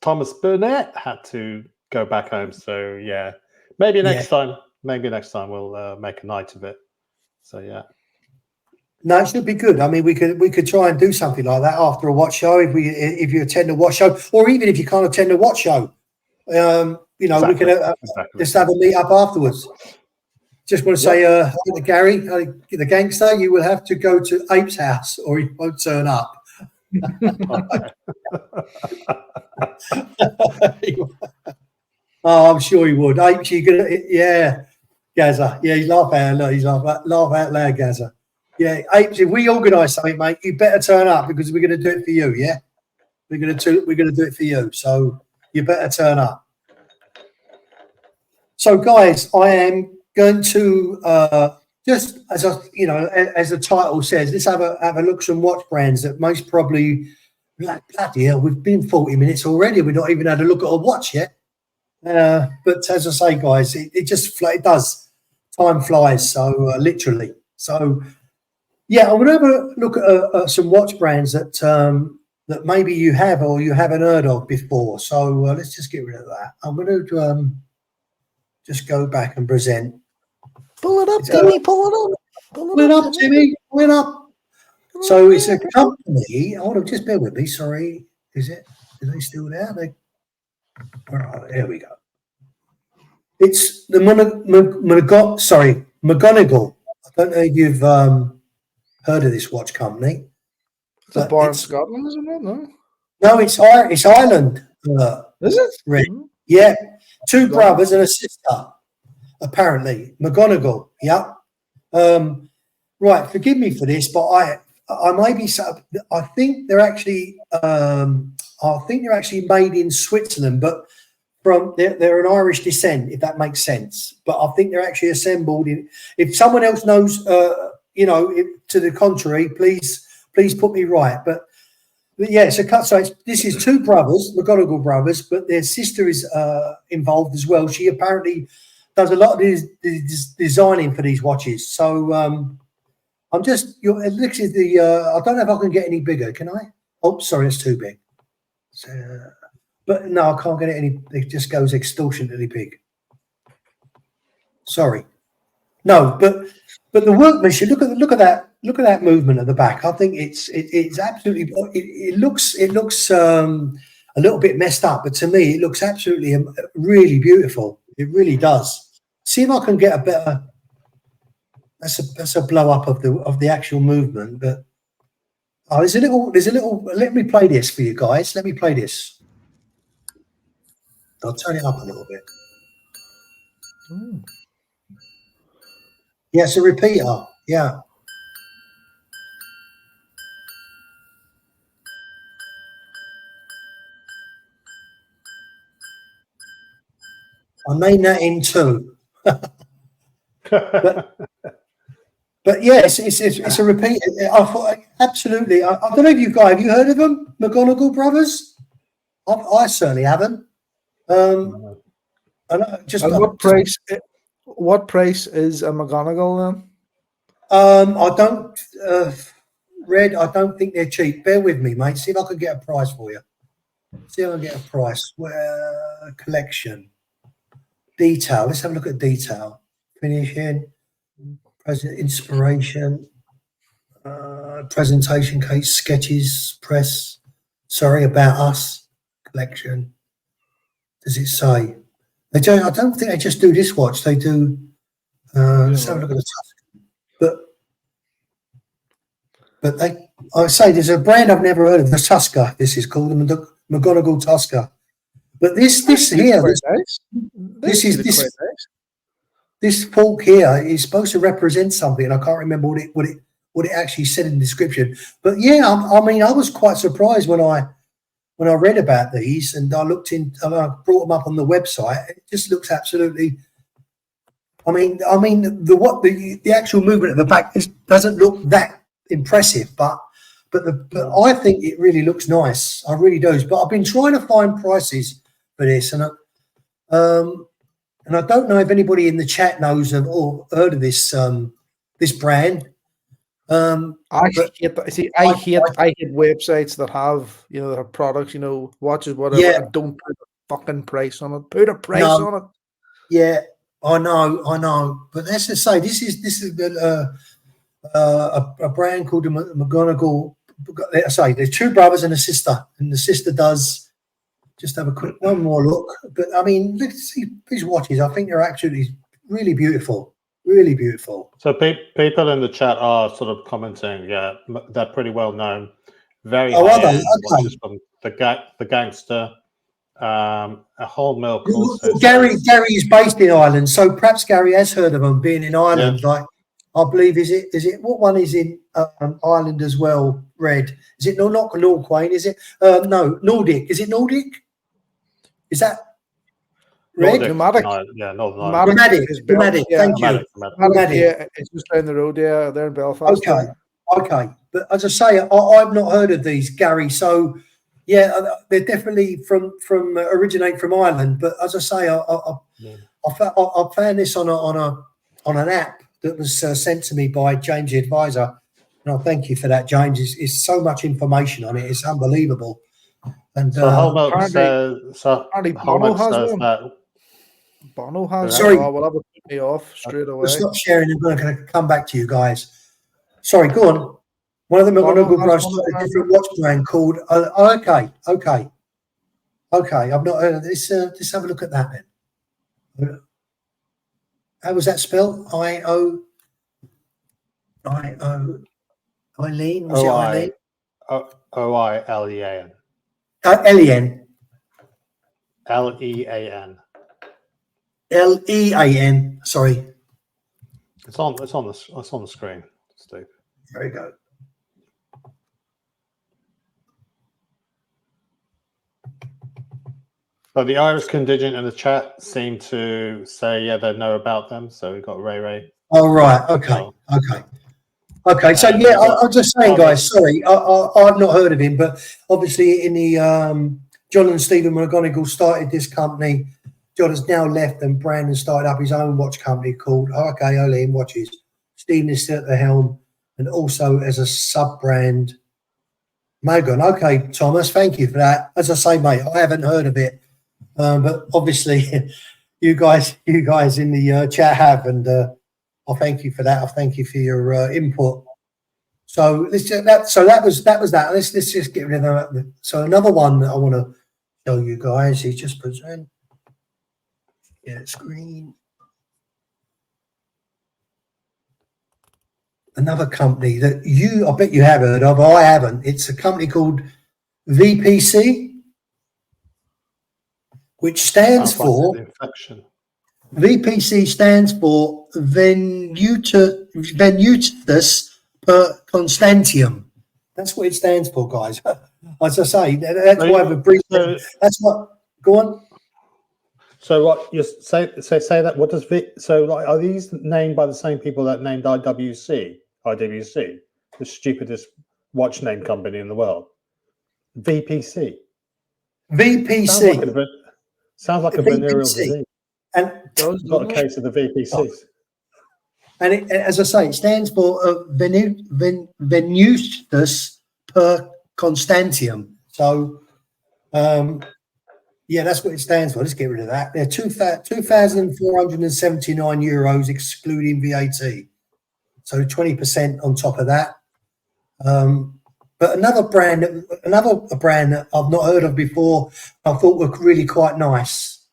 Burnett had to go back home. So yeah, maybe next time. Maybe next time we'll make a night of it. So yeah. No, it should be good. I mean, we could try and do something like that after a watch show if you attend a watch show, or even if you can't attend a watch show. Exactly. We can just have a meet up afterwards. Just want to say, to Gary, the gangster, you will have to go to Ape's house or he won't turn up. Oh, I'm sure he would. Ape, you gonna, Gaza. Yeah, he's laugh out loud, Gaza. Yeah, Apes, if we organise something, mate, you better turn up because we're going to do it for you. Yeah, we're going to do it for you. So you better turn up. So, guys, I am going to just as the title says, let's have a look at some watch brands that most probably bloody hell, we've been 40 minutes already. We've not even had a look at a watch yet. But as I say, guys, it does. Time flies. So literally. So. Yeah, I'm going to have a look at some watch brands that maybe you have or you haven't heard of before. So let's just get rid of that. I'm going to just go back and present. Pull it up, Timmy. Pull it up. Pull it up, Timmy. Pull it up. So it's a company. Hold on, just bear with me. Sorry, is they still there? Where are they? Here we go. It's the McGonigal. I don't know if you've heard of this watch company. It's a bar in Scotland, isn't it? No, it's Ireland. Is it? Right. Yeah, two brothers and a sister. Apparently, McGonigal. Yeah. Right. Forgive me for this, but I may be. I think they're actually. They're actually made in Switzerland, but they're an Irish descent, if that makes sense. But I think they're actually assembled in. If someone else knows, to the contrary, please put me right. But yeah, it's a cut. So this is two brothers, McGonigal brothers, but their sister is involved as well. She apparently does a lot of designing for these watches. So I'm just. It looks at the. I don't know if I can get any bigger. Can I? Oh, sorry, it's too big. So, but no, I can't get it any. It just goes extortionately big. Sorry. No, but the workmanship. Look at that. Look at that movement at the back. I think it's absolutely. It looks a little bit messed up, but to me, it looks absolutely really beautiful. It really does. See if I can get a better. That's a blow up of the actual movement, but there's a little. Let me play this for you guys. Let me play this. I'll turn it up a little bit. Yeah, it's a repeater. Yeah. I named that in two. But yeah, it's a repeat. I thought absolutely. I don't know if you guys have you heard of them, McGonigal brothers? I certainly haven't. And what price? What price is a McGonigal then? I don't, Red. I don't think they're cheap. Bear with me, mate. See if I can get a price for you. See if I can get a price. Collection, detail. Let's have a look at detail. Finishing. Present inspiration, presentation case, sketches, press. Sorry, about us, collection. Does it say? I don't think they just do this watch. They do. Let's have a look at the Tuscan. But I say there's a brand I've never heard of. The Tusca. This is called the McGonigal Tusca. But this here, this fork here is supposed to represent something. I can't remember what it actually said in the description. But yeah, I mean, I was quite surprised when I read about these and I looked in and I brought them up on the website. It just looks absolutely. I mean, the actual movement at the back doesn't look that impressive, but I think it really looks nice. I really do. But I've been trying to find prices for this, and I don't know if anybody in the chat knows or heard of this this brand. I hate websites that have that have products, watches, whatever, and don't put a fucking price on it. Put a price on it. Yeah, I know. But let's just say this is a brand called the McGonigal. I say there's two brothers and a sister, and the sister does. Just have a quick one more look. But I mean, let's see these watches. I think they're actually really beautiful. Really beautiful. So people in the chat are sort of commenting, yeah, they're pretty well known. Very high-end watches from the Gangster, a whole milk. Also. Gary is based in Ireland, so perhaps Gary has heard of them being in Ireland. Yeah. Like I believe is it what one is in Ireland as well? Red. Is it not Norquain? Is it no Nordic? Is it Nordic? Is that Red? Nomadic. Yeah, Nomadic. Thank you. Nomadic. Yeah, it's just down the road. Yeah, they're in Belfast. Okay. But as I say, I've not heard of these, Gary. So yeah, they're definitely from originate from Ireland. But as I say, I found this on an app that was sent to me by James the Advisor, and I thank you for that, James. It's so much information on it. It's unbelievable. And so Hallmark says that Bono has. Sorry. Oh, well, that would put me off straight away. Stop sharing. I'm going to come back to you guys. Sorry, go on. One of them Bono McGonagall has brothers one of started a them. different watch brand called. Okay. I've not heard of this. Let's have a look at that then. How was that spelled? Eileen? Was it Eileen? OILEAN. Lean. LEAN. Lean. Sorry. It's on the screen, Steve. There we go. So the Irish contingent in the chat seem to say, yeah, they know about them. So we've got Ray. Oh, right. Okay. So, yeah, I'm just saying, guys, sorry, I've not heard of him, but obviously in the John and Stephen McGonigal started this company. John has now left and Brandon started up his own watch company called Olean Watches. Stephen is still at the helm and also as a sub-brand, Magon. Okay, Thomas, thank you for that. As I say, mate, I haven't heard of it. But obviously, you guys in the chat have, and I thank you for that. I thank you for your input. So that was that. Let's just get rid of that. So another one that I want to show you guys is just present. Yeah, screen. Another company that I bet you have heard of. I haven't. It's a company called VPC. Which stands for VPC stands for Venutus per Constantium. That's what it stands for, guys. As I say, that's why I've briefed. That's what. Go on. So what you say that? What does so like? Are these named by the same people that named IWC, the stupidest watch name company in the world? VPC. Sounds like a venereal disease. And not a case of the VPCs. Oh. And as I say, it stands for Venutus per Constantium. So, yeah, that's what it stands for. Let's get rid of that. They're 2,479 euros excluding VAT. So 20% on top of that. But another brand that I've not heard of before, I thought were really quite nice,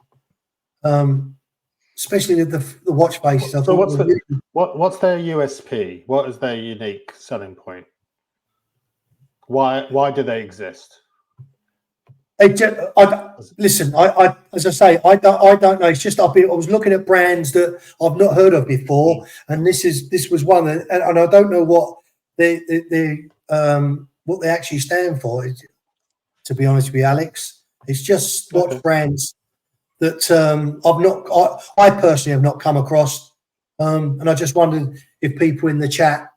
especially the watch faces. So what's their USP? What is their unique selling point? Why do they exist? Listen, as I say, I don't know. It's just I was looking at brands that I've not heard of before, and this was one, and I don't know what what they actually stand for. To be honest with you, Alex, it's just watch brands that I personally have not come across, and I just wondered if people in the chat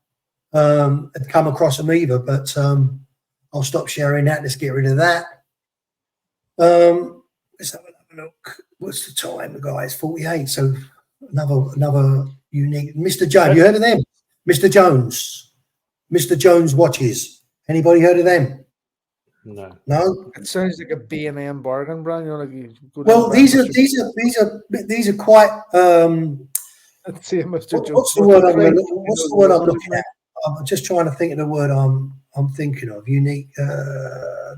had come across them either. But I'll stop sharing that. Let's get rid of that. Let's have a look. What's the time, guys? 48. So another unique. Mr. Jones, you heard of them? Mr. Jones watches. Anybody heard of them? No. It sounds like a B&M bargain brand. You know, like you go well, these are quite. Let's see, Mr. Jones. What's the word I'm looking at? I'm just trying to think of the word I'm thinking of. Unique.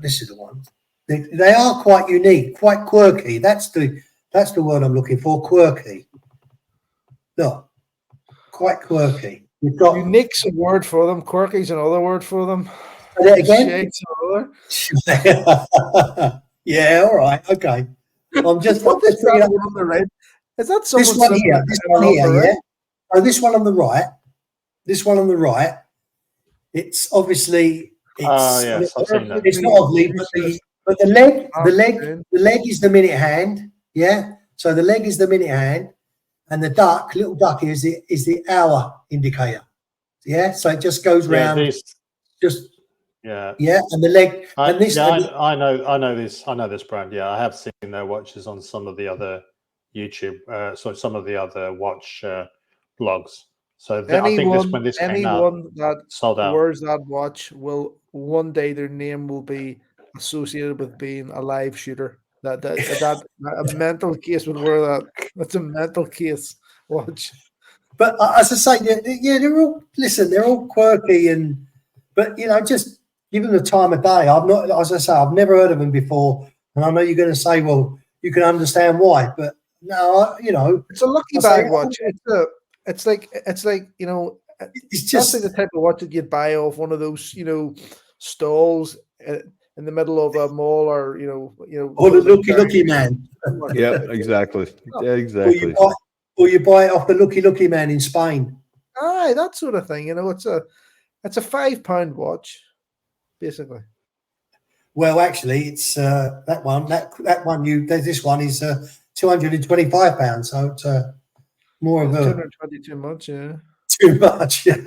This is the one. They are quite unique, quite quirky. That's the word I'm looking for. Quirky. No, quite quirky. You've got unique's a word for them. Quirky's another word for them. Again? Yeah, all right, okay. I'm just bringing up on the right. Is that this one here? This one here, yeah. Oh, this one on the right. This one on the right. It's obviously yes, it's not obviously, but the leg is the minute hand, yeah. So the leg is the minute hand, and the little duck is the hour indicator, yeah. So it just goes round, and the leg. I know this brand. Yeah, I have seen their watches on some of the other YouTube, some of the other watch blogs. So I think when this came out, that sold out. wears that watch will one day their name will be associated with being a live shooter. That a mental case would wear that. That's a mental case watch. But as I say, yeah, they're all quirky but just give them the time of day. As I say, I've never heard of them before, and I know you're going to say, well, you can understand why, but no, it's a lucky bag watch. It's like it's that's just like the type of watch that you'd buy off one of those stalls in the middle of a mall, or or the lucky man. Yeah, exactly. Yeah, exactly. Or you buy it off the lucky man in Spain. Aye, that sort of thing. It's a £5 watch, basically. Well, actually, it's that one. That one this one is £225. So it's more of a 222 much, yeah. Too much. Yeah.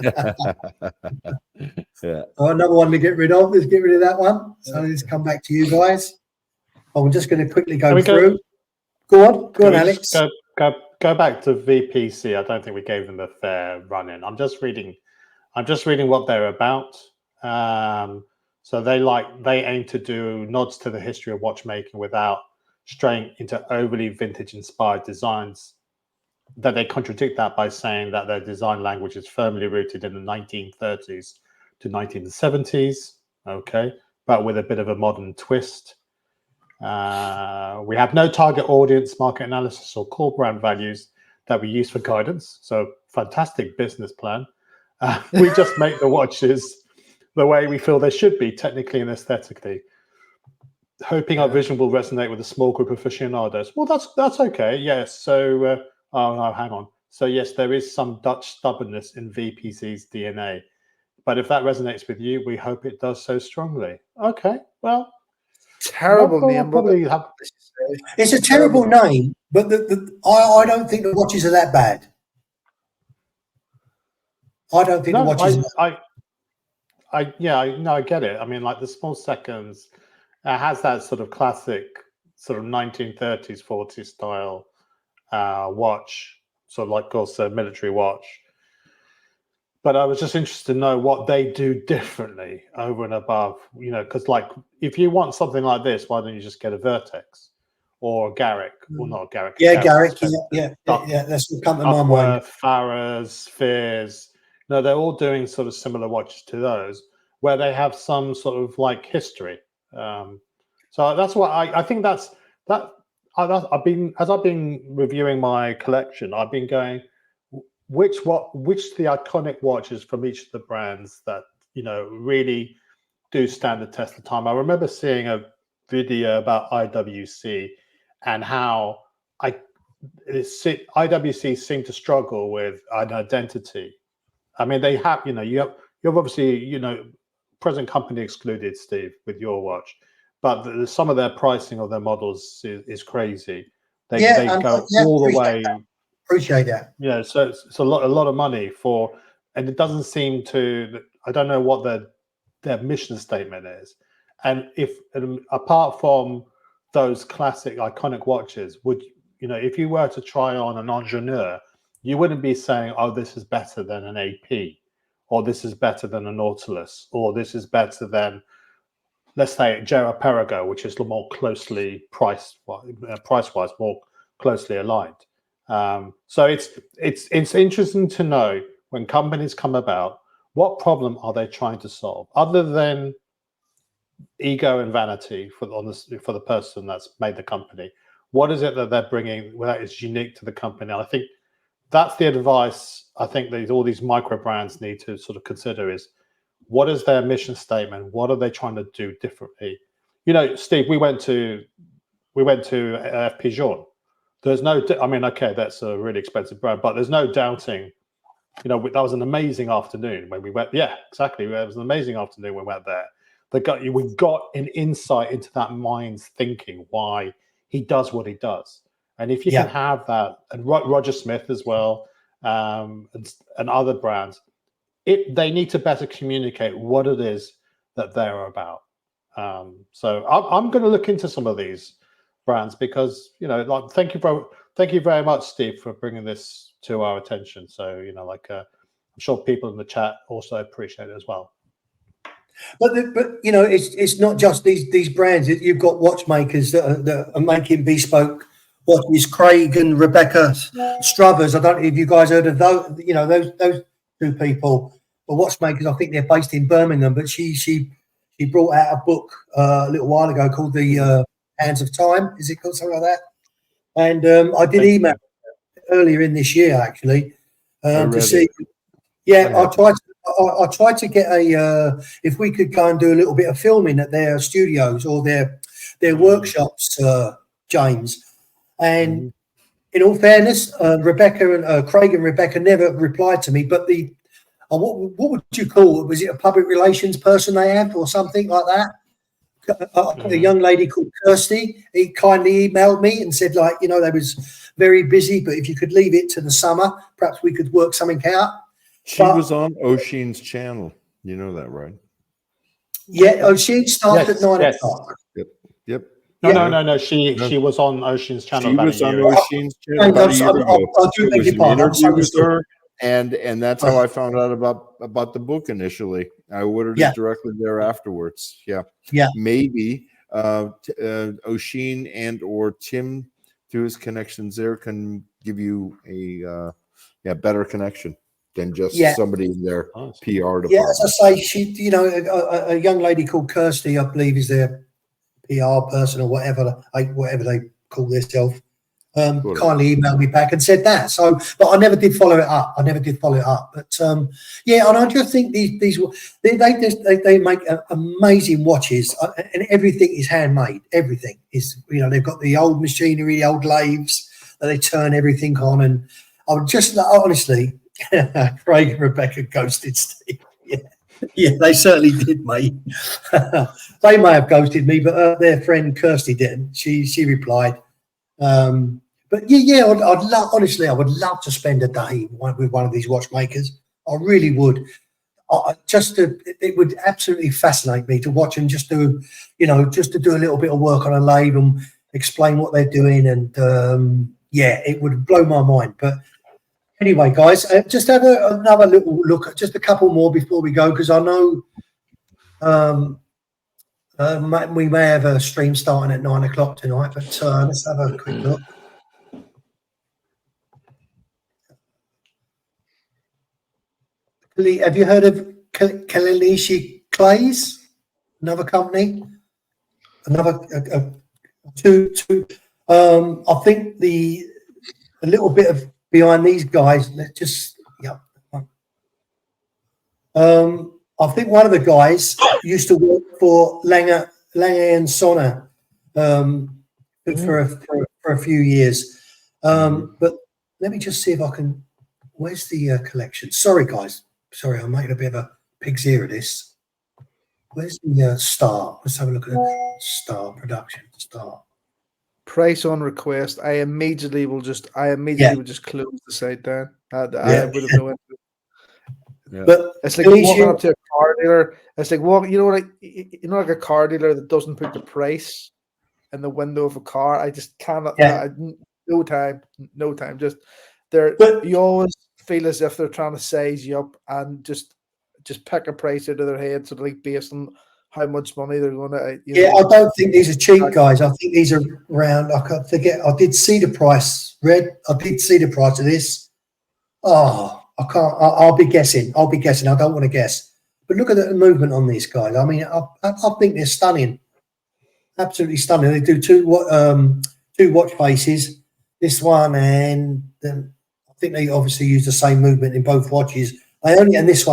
Oh, another one to get rid of. Let's get rid of that one. So let's come back to you guys. I'm just going to quickly go through. Go on, Alex. Go back to VPC. I don't think we gave them a fair run-in. I'm just reading what they're about. So they aim to do nods to the history of watchmaking without straying into overly vintage-inspired designs. That they contradict that by saying that their design language is firmly rooted in the 1930s to 1970s. Okay, but with a bit of a modern twist. We have no target audience, market analysis, or core brand values that we use for guidance. So fantastic business plan. We just make the watches the way we feel they should be, technically and aesthetically. Hoping our vision will resonate with a small group of aficionados. Well, that's okay. Yes. So, oh no, hang on. So yes, there is some Dutch stubbornness in VPC's DNA, but if that resonates with you, we hope it does so strongly. Okay. Well. Terrible name. It's a terrible name, but I don't think the watches are that bad. I don't think the watches. I get it. I mean, like the small seconds has that sort of classic, sort of 1930s, 40s style watch, sort of like also a military watch. But I was just interested to know what they do differently over and above, because like if you want something like this, why don't you just get a Vertex or a Garrick? Well, not a Garrick. Yeah, Garrick. Yeah. That's what come to my mind. Farrah's, Fears. No, they're all doing sort of similar watches to those, where they have some sort of like history. So that's what I think. I've been reviewing my collection. I've been going. Which the iconic watches from each of the brands that really do stand the test of time. I remember seeing a video about IWC and how IWC seem to struggle with an identity. I mean, they have you have obviously present company excluded, Steve, with your watch, but some of their pricing of their models is crazy. They go all the way. Appreciate that. Yeah, so it's a lot of money for, and it doesn't seem to. I don't know what their mission statement is, and if apart from those classic iconic watches, if you were to try on an Ingenieur, you wouldn't be saying, "Oh, this is better than an AP," or "This is better than a Nautilus," or "This is better than," let's say, Gerard Perregaux, which is more closely price-wise, more closely aligned. So it's interesting to know when companies come about, what problem are they trying to solve, other than ego and vanity for the person that's made the company. What is it that they're bringing that is unique to the company? And I think that's the advice I think all these micro brands need to sort of consider is, what is their mission statement? What are they trying to do differently? Steve, we went to FP Journe. There's no, I mean, okay, that's a really expensive brand, but there's no doubting, that was an amazing afternoon when we went. Yeah, exactly. It was an amazing afternoon when we went there. We got an insight into that mind's thinking, why he does what he does. And if you can have that, and Roger Smith as well, and other brands, they need to better communicate what it is that they're about. So I'm going to look into some of these brands because thank you very much, Steve, for bringing this to our attention. So I'm sure people in the chat also appreciate it as well. But you know, it's not just these brands. You've got watchmakers that are making bespoke watches. Craig and Rebecca Struthers. I don't know if you guys heard of those. You know, those two people. But watchmakers, I think they're based in Birmingham. But she brought out a book a little while ago called The Hands of Time. Is it called something like that? And I did email earlier in this year actually to see. Yeah, I tried to get if we could go and do a little bit of filming at their studios or their workshops, James. And in all fairness, Rebecca and Craig and Rebecca never replied to me. But the what would you call it? Was it a public relations person they have or something like that? A young lady called Kirsty. He kindly emailed me and said, like, you know, they was very busy, but if you could leave it to the summer, perhaps we could work something out. She was on O'Sheen's channel. You know that, right? Yeah, O'Sheen started at 9 o'clock. Yep. No. She was on O'Sheen's channel. She was on O'Sheen's channel about a year ago. It was an interview with her, and that's how I found out about the book initially. I ordered it directly there afterwards. Yeah. Maybe O'Sheen and or Tim, through his connections there, can give you a better connection than just somebody in their PR department. Yeah, as I say, she, you know, a young lady called Kirsty, I believe, is their PR person or whatever they call themselves. Kindly emailed me back and said that. So, but I never did follow it up. But yeah, and I just think they make amazing watches, and everything is handmade. Everything is, you know, they've got the old machinery, the old lathes that they turn everything on. And I would just honestly, Craig and Rebecca ghosted Steve. Yeah, they certainly did, mate. They may have ghosted me, but their friend Kirsty didn't. She replied. But I'd love, honestly, I would love to spend a day with one of these watchmakers. I really would. It would absolutely fascinate me to watch them just do a little bit of work on a lathe and explain what they're doing. And it would blow my mind. But anyway, guys, just have another little look at just a couple more before we go, because I know we may have a stream starting at 9 o'clock tonight, but let's have a quick look. Have you heard of Kalinishi Clays? Another company? Another two. I think a little bit of behind these guys. Let's just I think one of the guys used to work for Lange and Sonner for a few years. But let me just see if I can. Where's the collection? Sorry, guys. Sorry, I'm making a bit of a pig's ear of this. Where's the star? Let's have a look at the star production. Star price on request. I immediately will just close the site down. I would have no interest. Yeah. But it's like walking up to a car dealer. It's like like a car dealer that doesn't put the price in the window of a car. I just cannot. No time. Just you always feel as if they're trying to size you up and just pick a price out of their head, sort of like based on how much money they're going to. I don't think these are cheap, guys. I think these are around. I can't forget. I did see the price. I did see the price of this. Oh, I can't. I'll be guessing. I don't want to guess. But look at the movement on these guys. I mean, I think they're stunning. Absolutely stunning. They do two watch faces. This one and then I think they obviously use the same movement in both watches. This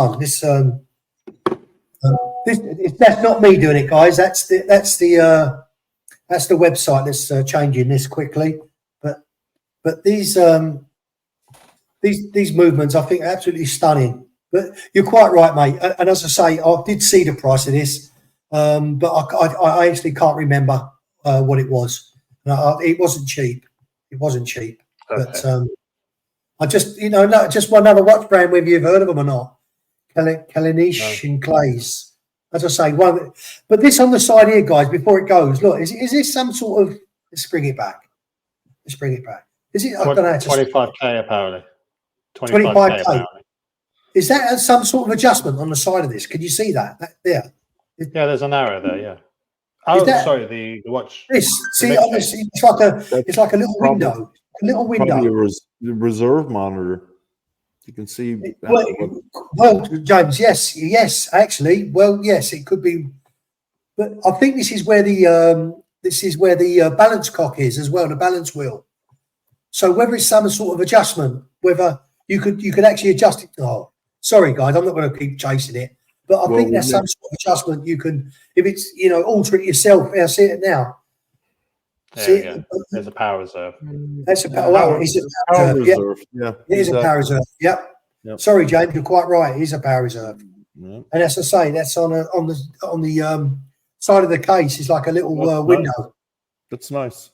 that's not me doing it, guys. That's the website that's changing this quickly. But these movements, I think, are absolutely stunning. But you're quite right, mate. And as I say, I did see the price of this, but I actually can't remember what it was. It wasn't cheap. It wasn't cheap. Okay. But I just, just one other watch brand, whether you've heard of them or not. Kalinish and Clays. As I say, but this on the side here, guys, before it goes, look, is this some sort of, let's bring it back. Is it, I don't know how to 25K apparently. 25K. Is that some sort of adjustment on the side of this? Can you see that? There. Yeah, there's an arrow there. Yeah. Oh, that- sorry. The watch. This, see, mid honestly, case. it's like a little Probably- window. A little Probably window. a reserve monitor. You can see. Well, James, yes, actually, well, yes, it could be, but I think this is where the balance cock is as well, the balance wheel. So whether it's some sort of adjustment, whether you could actually adjust it. Oh, sorry, guys, I'm not going to keep chasing it, but I think there's some sort of adjustment you can, if it's alter it yourself. I see it now. There we go. There's a power reserve. That's a power. It's a Power reserve. reserve. It is a power reserve. Yep. Sorry, James, you're quite right. It is a power reserve, and as I say, that's on the side of the case. It's like a little window. Nice. That's nice.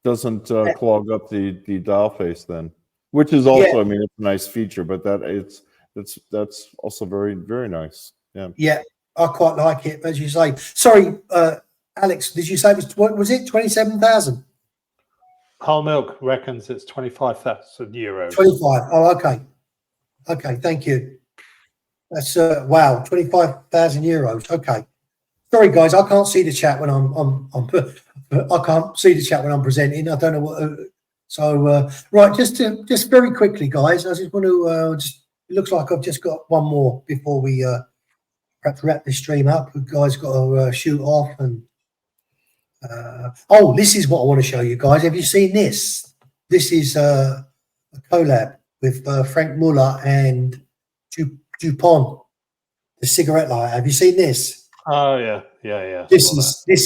Doesn't clog up the dial face then, which is also, I mean, it's a nice feature. But that's also very, very nice. Yeah. I quite like it, as you say. Sorry, Alex, did you say what was it? 27,000. Whole Milk reckons it's 25,000 euros. 25. Oh, okay. Okay, thank you. That's wow, 25,000 euros. Okay. Sorry, guys, I can't see the chat when I can't see the chat when I'm presenting. I don't know what. Right, just very quickly, guys. I just want to it looks like I've just got one more before we perhaps wrap this stream up. The guys got to shoot off and. This is what I want to show you guys. Have you seen this? This is a collab with Frank Muller and Dupont, the cigarette lighter. Have you seen this? Oh yeah. This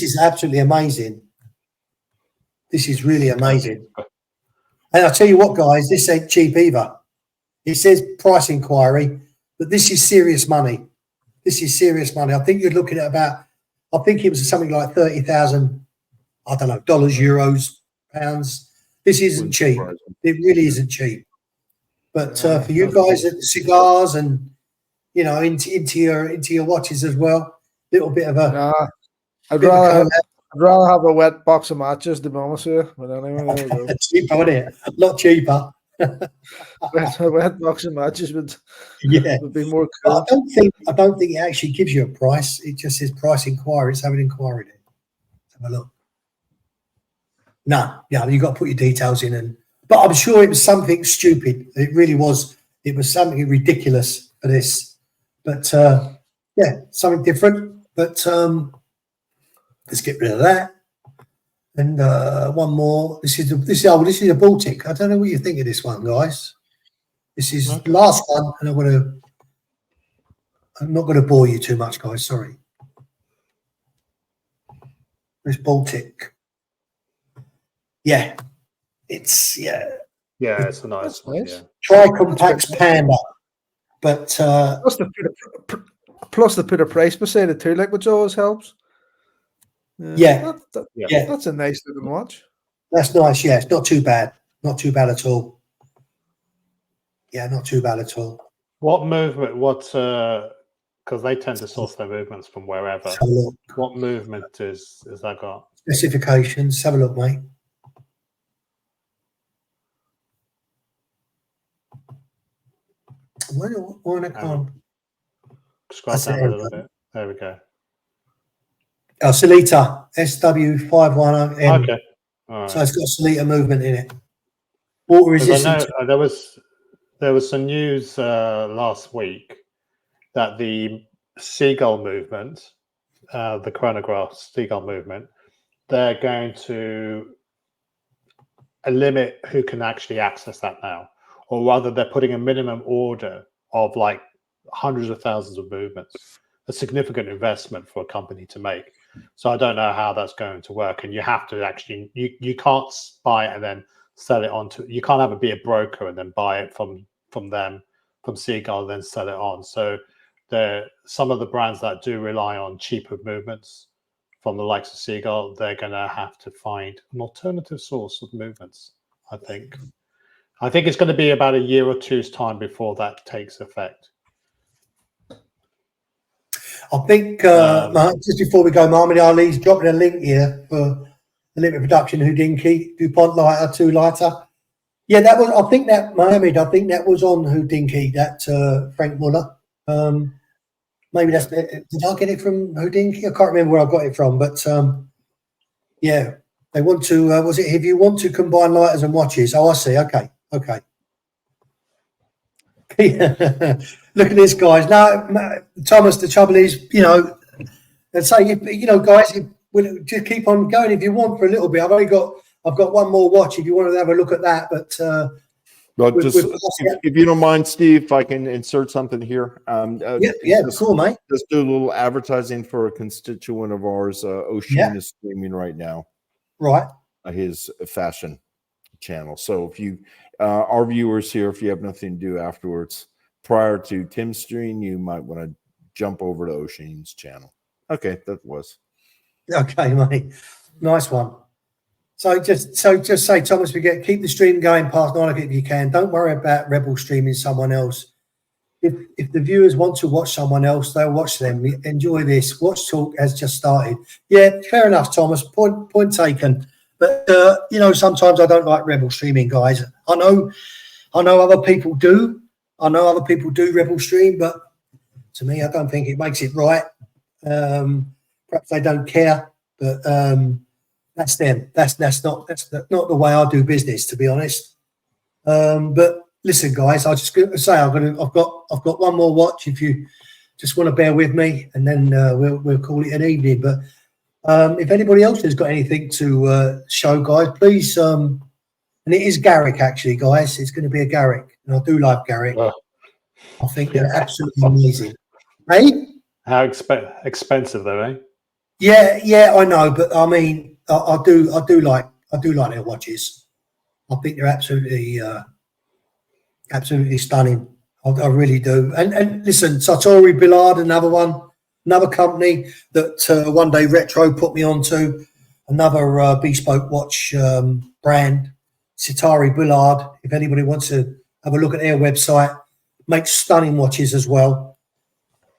is absolutely amazing. This is really amazing. And I'll tell you what, guys, this ain't cheap either. It says price inquiry, but this is serious money. This is serious money. I think you're looking at I think it was something like 30,000. I don't know, dollars, euros, pounds. This isn't cheap. It really isn't cheap. But for you guys at cigars and into your watches as well, little bit of a. I'd rather have a wet box of matches, to be honest with you. But anyway, there we go. Cheaper, wouldn't it? A lot cheaper. A wet box of matches would be more cool. I don't think it actually gives you a price. It just says price inquiry. Let's have an inquiry there. Let's have a look. No, you've got to put your details in, but I'm sure it was something stupid. It really was. It was something ridiculous for this, but something different. But let's get rid of that. And one more. This is a Baltic. I don't know what you think of this one, guys. This is the last one, and I'm not going to bore you too much, guys. Sorry. This Baltic. Yeah, it's it's a nice one. Yeah. Tri-Compax Panda, but plus they put a price beside it too, like which always helps. That's a nice looking watch. That's nice. Yeah, it's not too bad. Not too bad at all. Yeah, not too bad at all. What movement? Because they tend to source their movements from wherever. Let's have a look. What movement is that got? Specifications. Have a look, mate. Why can't scroll down a little bit? There we go. Solita SW510M. Okay. All right. So it's got Solita movement in it. Water resistant. There was some news last week that the seagull movement, the chronograph seagull movement, they're going to limit who can actually access that now. Or rather, they're putting a minimum order of like hundreds of thousands of movements, a significant investment for a company to make. So I don't know how that's going to work. And you have to actually, you can't buy it and then sell it on to, you can't be a broker and then buy it from them, from Seagull, then sell it on. So some of the brands that do rely on cheaper movements from the likes of Seagull, they're going to have to find an alternative source of movements, I think. I think it's going to be about a year or two's time before that takes effect. I think just before we go, Mohammed Ali's dropping a link here for the limited production Houdinki DuPont lighter, 2 lighter. Yeah, that was. I think that Mohammed. I think that was on Houdinki. That Frank Muller. Maybe that's did I get it from Houdinki? I can't remember where I got it from, but yeah, they want to. Was it if you want to combine lighters and watches? Oh, I see. Okay. Look at this, guys. Now, Thomas, the trouble is, let's say, guys, we'll just keep on going if you want for a little bit. I've got one more watch if you want to have a look at that. But well, if you don't mind, Steve, if I can insert something here. Cool, mate. Just do a little advertising for a constituent of ours. O'Sheen is streaming right now. Right. His fashion channel. So if you, our viewers here, if you have nothing to do afterwards, prior to Tim's stream, you might want to jump over to O'Sheen's channel. Okay, that was. Okay, mate. Nice one. So just say, Thomas, keep the stream going past 9 o'clock if you can. Don't worry about Rebel streaming someone else. If the viewers want to watch someone else, they'll watch them. Enjoy this. Watch Talk has just started. Yeah, fair enough, Thomas. Point taken. But sometimes I don't like Rebel streaming, guys. I know other people do. I know other people do Rebel stream, but to me, I don't think it makes it right. Perhaps they don't care, but that's them. That's not the way I do business, to be honest. But listen, guys, I just gonna say I've got one more watch. If you just want to bear with me, and then we'll call it an evening. But if anybody else has got anything to show, guys, please. And it is Garrick, actually, guys. It's going to be a Garrick, and I do love Garrick. Oh. I think they're absolutely amazing. Hey, how expensive though, eh? Yeah, I know, but I mean, I do like their watches. I think they're absolutely stunning. I really do. And listen, Sartori Billard, another company that one day Retro put me onto, another bespoke watch brand, Sartori Billard. If anybody wants to have a look at their website, makes stunning watches as well.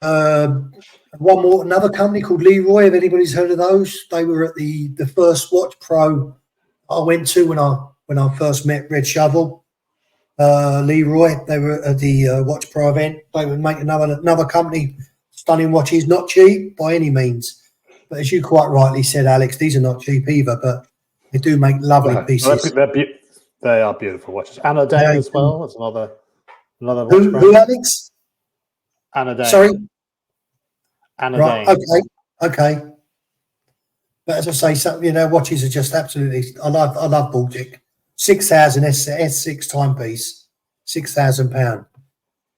Another company called Leroy. If anybody's heard of those, they were at the first Watch Pro I went to when I first met Red Shovel. Leroy, they were at the Watch Pro event. They would make another company, stunning watches, not cheap by any means. But as you quite rightly said, Alex, these are not cheap either, but they do make lovely pieces. They are beautiful watches. Anna Dane as well. That's another watch who, brand. who, Alex? Anna Dane. Sorry? Anna Right, Dane. okay. But as I say, watches are just absolutely. I love Baltic. 6,000 S6 timepiece, £6,000.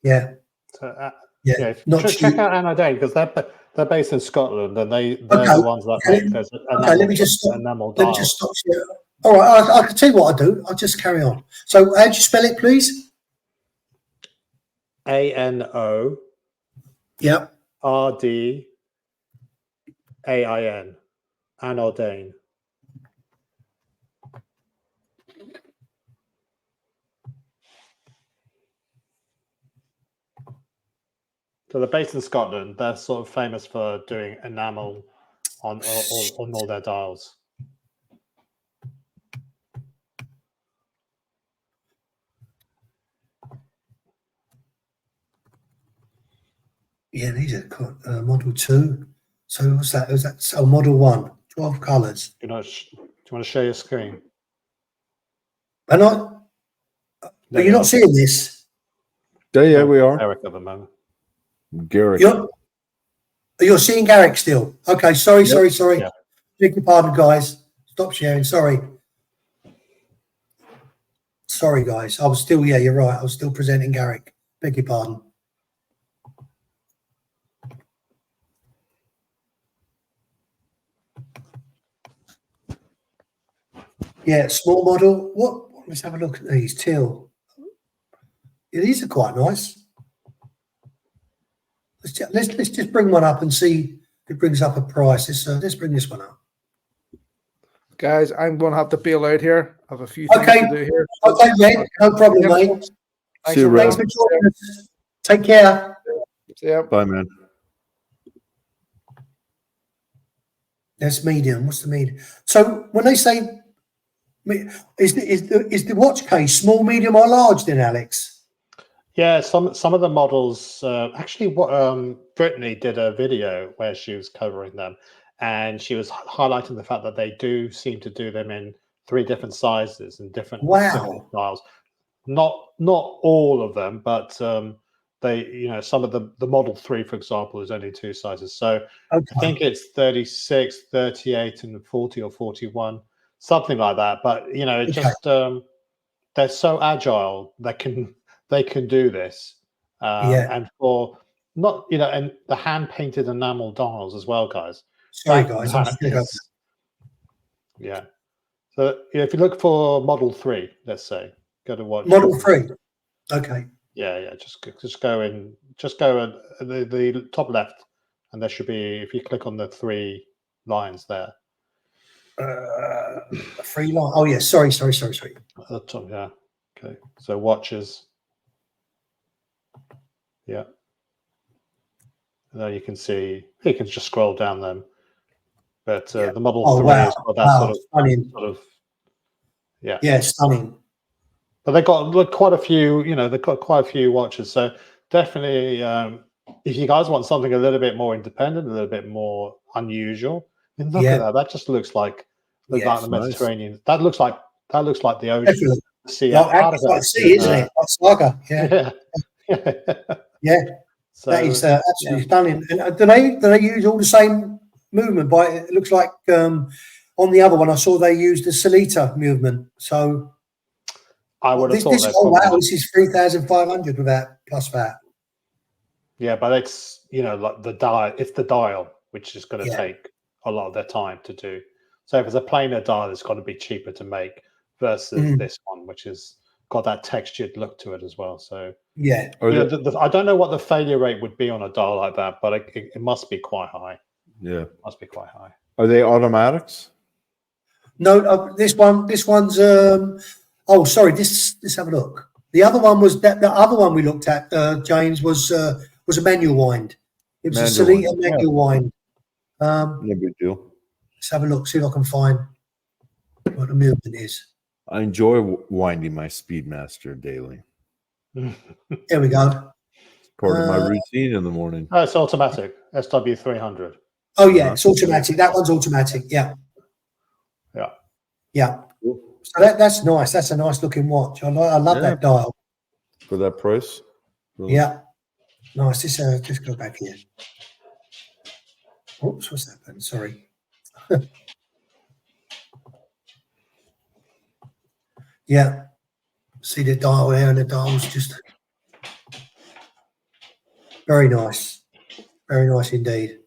Yeah. So, check out Anna Dane because they're based in Scotland and they're the ones that make those. Let me just stop here. All right, I can tell you what I do. I'll just carry on. So, how do you spell it, please? ANO. Yep. RDAIN. Anna Dane. So they're based in Scotland. They're sort of famous for doing enamel on all their dials. Yeah, these are Model 2. So what's that? Is that Model 1? 12 colours. Do you want to share your screen? But you're not seeing this. Yeah, we are. Eric at the moment. Garrick. You're seeing Garrick still. Okay, sorry. Yeah. Beg your pardon, guys. Stop sharing. Sorry, guys. I was still, you're right. I was still presenting Garrick. Beg your pardon. Yeah, small model. What? Let's have a look at these. Teal. Yeah, these are quite nice. Let's just bring one up and see if it brings up a price. Let's bring this one up. Guys, I'm going to have to bail out here. I have a few things to do here. Okay, mate. No problem, mate. See you, Thanks for joining us. Take care. Yeah. Bye, man. That's medium. What's the medium? So when they say, is the watch case small, medium, or large then, Alex? Yeah, some of the models actually, what Brittany did a video where she was covering them, and she was highlighting the fact that they do seem to do them in 3 different sizes and different Wow. styles. Not all of them, but they some of the Model 3, for example, is only 2 sizes. So I Okay. think it's 36, 38, and 40 or 41, something like that. But it Okay. just they're so agile that they can do this. Yeah. And for not and the hand painted enamel dials as well, guys. Sorry, guys. I'm just That gonna go. is, yeah. So if you look for Model 3, let's say, go to watch Model 3. Okay. Yeah, just go in the top left, and there should be, if you click on the 3 lines there. 3 line. Oh yeah. Sorry. At the top, yeah. Okay. So watches. Yeah. And then you can see, you can just scroll down them. But Yeah. the Model Oh 3 wow. has got that Wow. Stunning. yeah. Yeah. Stunning. But they've got quite a few, they've got quite a few watches. So definitely, if you guys want something a little bit more independent, a little bit more unusual, I mean, look at that. That just looks like the Yes, Mediterranean. Nice. That looks like the ocean. Definitely. The sea Like, out of like it. sea, isn't it? Like saga. Yeah. Yeah. So, that is absolutely stunning. And do they use all the same movement? But it looks like on the other one I saw they used the Salita movement. So I would have thought this. Oh wow, this is 3,500 without plus VAT. Yeah, but it's like the dial. It's the dial which is going to take a lot of their time to do. So if it's a plainer dial, it's going to be cheaper to make versus this one, which has got that textured look to it as well. So yeah, I don't know what the failure rate would be on a dial like that, but it must be quite high. Yeah, must be quite high. Are they automatics? No, this one's. Oh, sorry. Let's have a look. The other one was the other one we looked at. James was a manual wind. It was a Salita manual wind. No big deal. Let's have a look. See if I can find what the movement is. I enjoy winding my Speedmaster daily. There we go. It's part of my routine in the morning. Oh, it's automatic. SW300. Oh yeah, it's automatic. That one's automatic. Yeah. Cool. So that's nice. That's a nice looking watch. I love that dial. For that price? Really? Yeah. Nice. Just go back here. Oops, what's happened? Sorry. Yeah. See the dial there, and the dial's just very nice. Very nice indeed.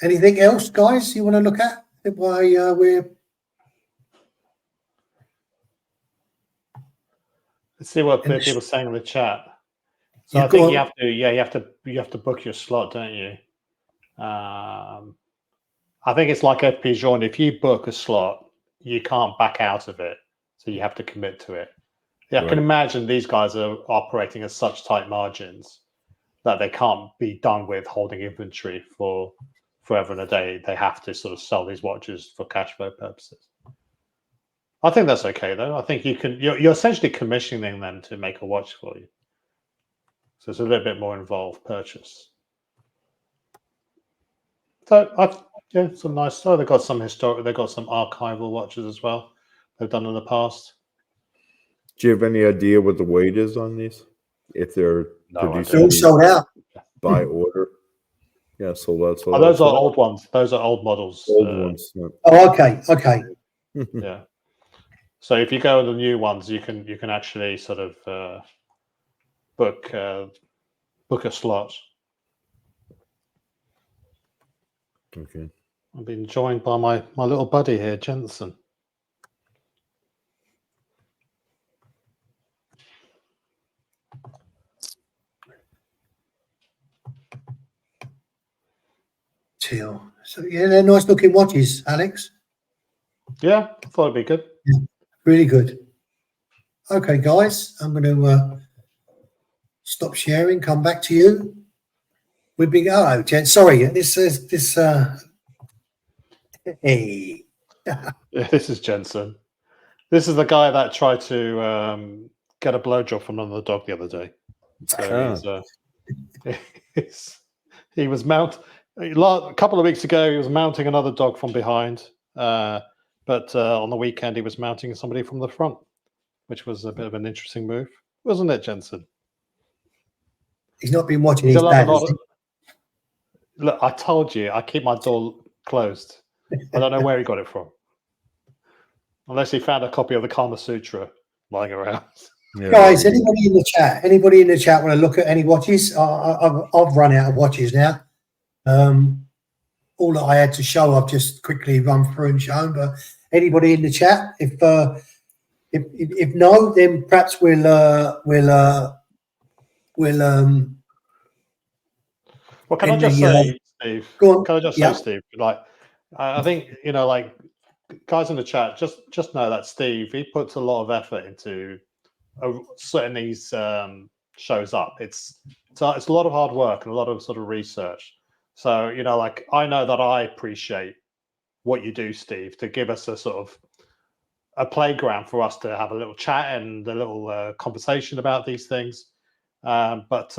Anything else, guys, you want to look at while we're... Let's see what people are saying in the chat. So I think you have to book your slot, don't you? I think it's like FP Journe. If you book a slot, you can't back out of it, so you have to commit to it. Yeah, I can imagine these guys are operating at such tight margins that they can't be done with holding inventory for forever and a day. They have to sort of sell these watches for cash flow purposes. I think that's okay, though. I think you're essentially commissioning them to make a watch for you. So it's a little bit more involved purchase. So some nice. Oh, they've got some historic. They've got some archival watches as well. They've done in the past. Do you have any idea what the weight is on these? If they're producing all sold out by order? Yeah, sold out. Those are old ones. Those are old models. Old ones. Yeah. Oh, okay. Yeah. So if you go with the new ones, you can actually sort of book a slot. Okay. I've been joined by my little buddy here, Jensen. Teal. So yeah, they're nice looking watches, Alex. Yeah, I thought it'd be good. Yeah, really good. Okay, guys, I'm going to stop sharing. Come back to you. We've been Jen. Sorry, this. Hey. Yeah, this is Jensen. This is the guy that tried to get a blowjob from another dog the other day. So he was a couple of weeks ago. He was mounting another dog from behind, but on the weekend he was mounting somebody from the front, which was a bit of an interesting move, wasn't it, Jensen? He's not been watching He's his dad. Look, I told you, I keep my door closed. I don't know where he got it from, unless he found a copy of the Kama Sutra lying around. Yeah. Guys, anybody in the chat want to look at any watches? I've run out of watches now. All that I had to show, I've just quickly run through and shown. But anybody in the chat, if no, then perhaps we'll Well, can I just say, Steve? Go on. Can I just say, Steve? Like, I think like guys in the chat, just know that Steve, he puts a lot of effort into setting these shows up. It's a lot of hard work and a lot of sort of research. So like I know that I appreciate what you do, Steve, to give us a sort of a playground for us to have a little chat and a little conversation about these things. But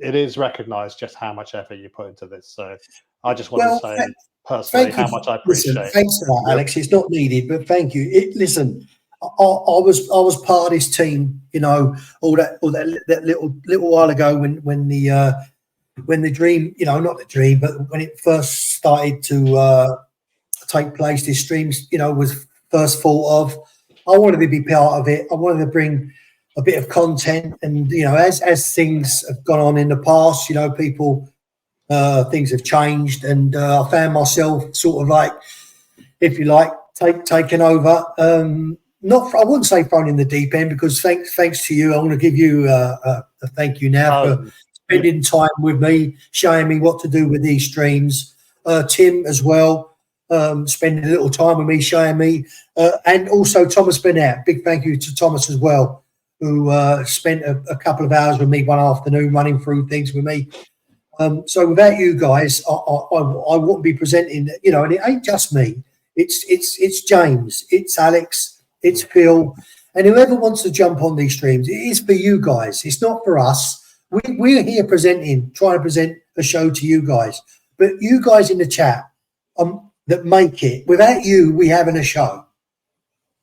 it is recognized just how much effort you put into this. So I just want to say personally how much I appreciate. Listen, thanks for that, Alex. It's not needed, but thank you. Listen, I was part of this team, all that little while ago when the dream, not the dream, but when it first started to take place, this stream, was first thought of. I wanted to be part of it. I wanted to bring a bit of content, and as things have gone on in the past, people, things have changed, and I found myself sort of like, if you like, taken over. I wouldn't say thrown in the deep end, because thanks to you, I want to give you a thank you now for spending time with me, showing me what to do with these streams. Tim as well, spending a little time with me, showing me, and also Thomas Burnett. Big thank you to Thomas as well, who spent a couple of hours with me one afternoon running through things with me. So without you guys, I wouldn't be presenting, and it ain't just me. It's James, it's Alex, it's Phil, and whoever wants to jump on these streams. It is for you guys. It's not for us. We're here trying to present a show to you guys. But you guys in the chat that make it, without you, we having a show.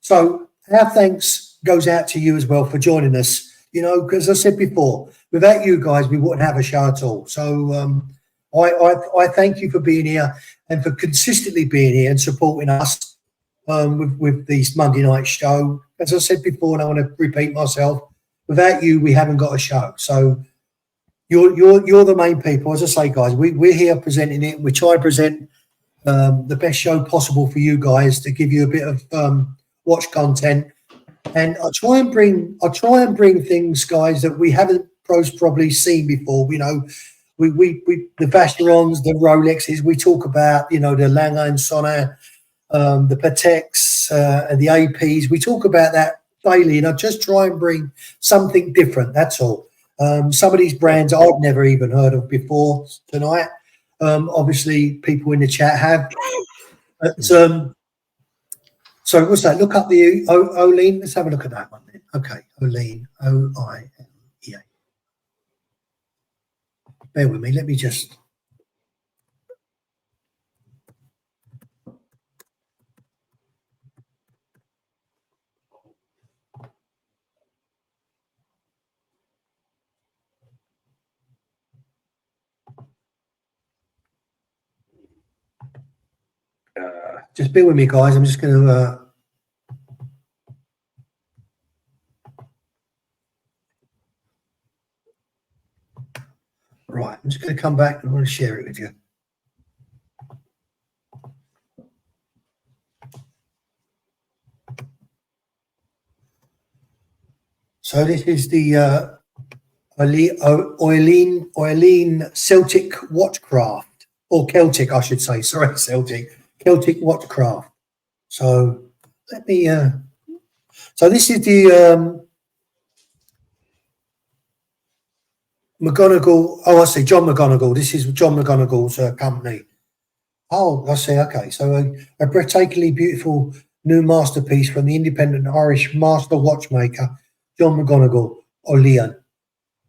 So our thanks goes out to you as well for joining us. Because I said before, without you guys, we wouldn't have a show at all. So I thank you for being here and for consistently being here and supporting us with these Monday night show. As I said before, and I want to repeat myself, without you, we haven't got a show. So you're the main people. As I say, guys, we're here presenting it. We try to present the best show possible for you guys, to give you a bit of watch content. And I try and bring things, guys, that we haven't probably seen before. We the Vacherons, the Rolexes. We talk about the Lange and Sonner, the Pateks, and the APs. We talk about that daily, and I just try and bring something different. That's all. Some of these brands I've never even heard of before tonight. Obviously, people in the chat have. But, so what's that? Look up the Olean. Let's have a look at that one then. Okay, Olean, O-I-L-E-A. Bear with me. Let me just. Just bear with me, guys. I'm just going to. Right, I'm just going to come back and I want to share it with you. So this is the Olean Celtic Watchcraft, or Celtic, I should say. Sorry, Celtic Watchcraft. So let me. So this is the McGonigal. Oh, I see, John McGonigal. This is John McGonigal's company. Oh, I see. Okay, so a breathtakingly beautiful new masterpiece from the independent Irish master watchmaker John McGonigal, O'Leon,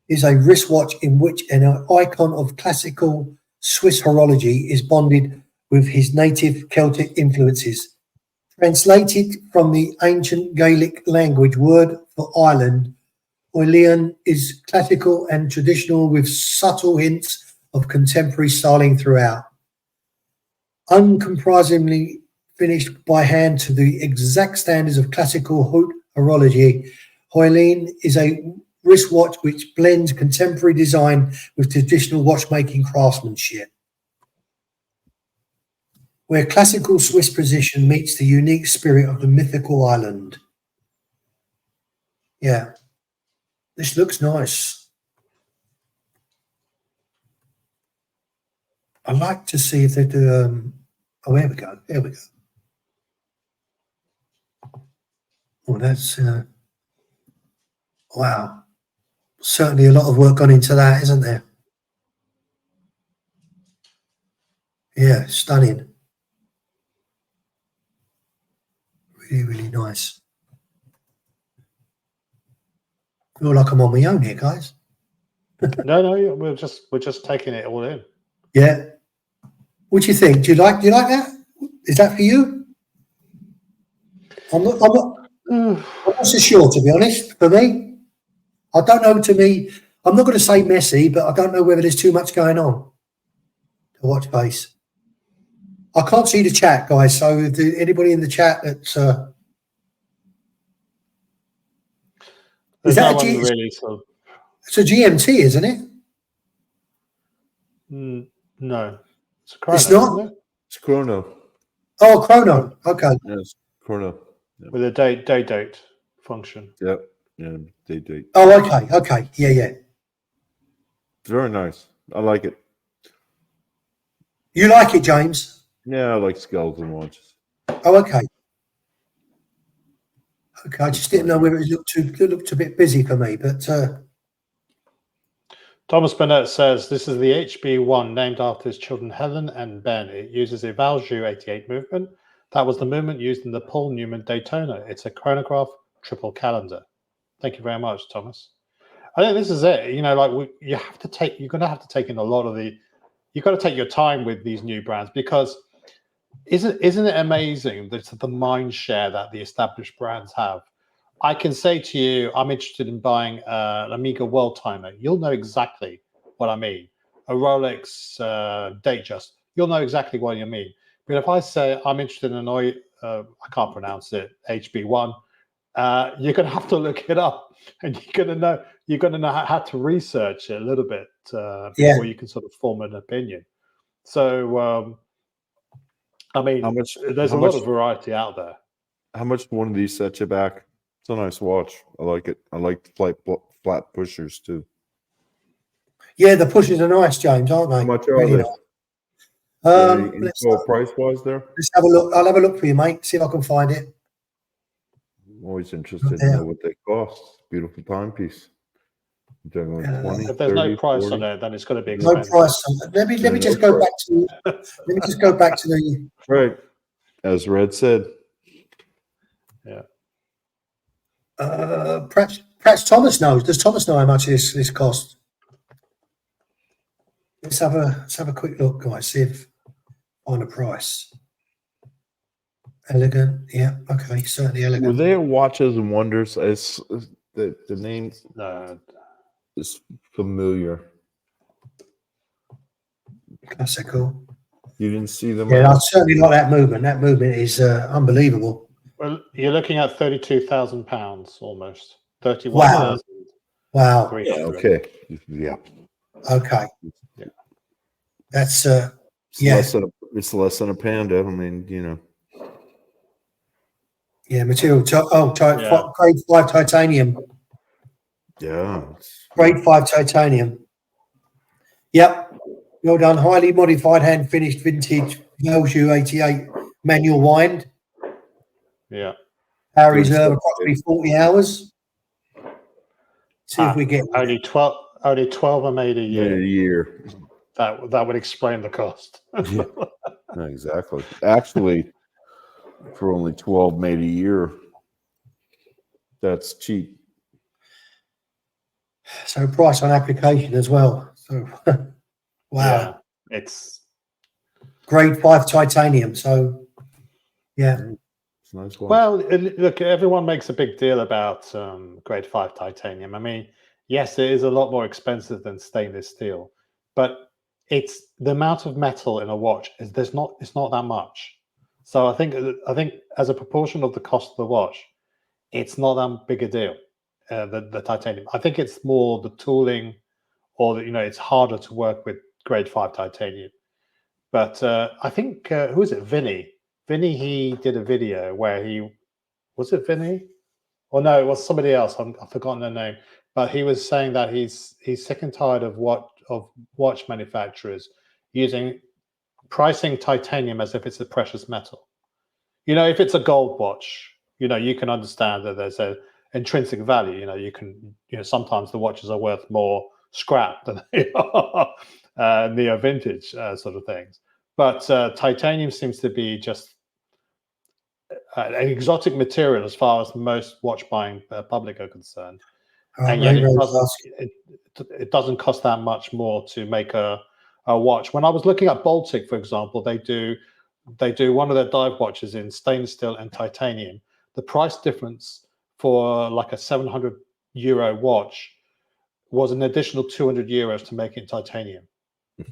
is a wristwatch in which an icon of classical Swiss horology is bonded with his native Celtic influences. Translated from the ancient Gaelic language word for island, O'Leon is classical and traditional with subtle hints of contemporary styling throughout. Uncompromisingly finished by hand to the exact standards of classical haute horology, O'Leon is a wristwatch which blends contemporary design with traditional watchmaking craftsmanship, where classical Swiss precision meets the unique spirit of the mythical island. Yeah, this looks nice. I'd like to see if they do. Oh, here we go. Here we go. Oh, that's wow. Certainly a lot of work gone into that, isn't there? Yeah, stunning. Really, really nice. Feel like I'm on my own here, guys. No, we're just taking it all in. Yeah. What do you think? Do you like that? Is that for you? I'm not so sure, to be honest. For me, I don't know. To me, I'm not going to say messy, but I don't know whether there's too much going on to watch face. I can't see the chat, guys. So, anybody in the chat that's There's that no a one G- really sort of. it's a GMT, isn't it? No, it's a chrono, It's not? isn't it? It's chrono. Oh, chrono. Okay. Yes, chrono. Yep. With a date function. Yep. Yeah, they. Oh, okay. Okay. Yeah. It's very nice. I like it. You like it, James? Yeah, I like skeleton watches. Oh, okay. Okay. I just didn't know whether it looked a bit busy for me, but Thomas Burnett says this is the HB1 named after his children Helen and Ben. It uses a Valjoux 88 movement. That was the movement used in the Paul Newman Daytona. It's a chronograph triple calendar. Thank you very much, Thomas. I think this is it. You know, like you're going to have to take in a lot of you've got to take your time with these new brands, because isn't it amazing that the mind share that the established brands have? I can say to you, I'm interested in buying an Amiga World Timer. You'll know exactly what I mean. A Rolex Datejust. You'll know exactly what I mean. But if I say I'm interested in I can't pronounce it, HB1, you're going to have to look it up, and you're going to know how to research it a little bit before you can sort of form an opinion. So, I mean, there's a lot of variety out there. How much one of these set you back? It's a nice watch. I like it. I like the flat pushers too. yeah, the pushers are nice, James, aren't they? How much are Really they? nice. Any info price wise there? Let's have a look. I'll have a look for you, mate. See if I can find it. I'm always interested to know what they cost. Beautiful timepiece. If there's 30, no price 40. on it, then it's going to be No expensive. price. Let me just go back to. Let me just go back to the. Right, as Red said. Yeah. Perhaps Thomas knows. Does Thomas know how much this costs? Let's have a quick look, guys. See if on a price. Elegant, yeah, okay, certainly elegant. Were they Watches and Wonders? It's the name is familiar. Classical. You didn't see them? Yeah, I certainly like that movement. That movement is unbelievable. Well, you're looking at £32,000 almost. 31,000. Wow. Yeah, okay. Yeah. Okay. Yeah. That's It's less than a Panda. I mean, you know. Yeah, material. Grade 5 titanium. Yeah. Grade 5 titanium. Yep. Well done. Highly modified, hand finished vintage Valjoux 88 manual wind. Yeah. Power reserve approximately 40 hours. See if we get only 12 are made a year. That would explain the cost. Yeah. Exactly. Actually, for only 12 made a year. That's cheap. So price on application as well. So wow. Yeah, it's Grade 5 titanium. So yeah. It's a nice watch. well. Look, everyone makes a big deal about grade 5 titanium. I mean, yes, it is a lot more expensive than stainless steel, but it's the amount of metal in a watch is it's not that much. So I think as a proportion of the cost of the watch, it's not that big a deal. The titanium. I think it's more the tooling, or it's harder to work with grade 5 titanium. But I think who is it? Vinny. Vinny. He did a video where was it Vinny? Or no, it was somebody else. I've forgotten their name. But he was saying that he's sick and tired of watch manufacturers pricing titanium as if it's a precious metal. If it's a gold watch, you can understand that there's a intrinsic value. Sometimes the watches are worth more scrap than they are neo vintage sort of things. But titanium seems to be just an exotic material as far as most watch buying public are concerned. And yet it doesn't cost that much more to make a watch. When I was looking at Baltic, for example, they do one of their dive watches in stainless steel and titanium. The price difference for like a €700 watch was an additional €200 to make it titanium.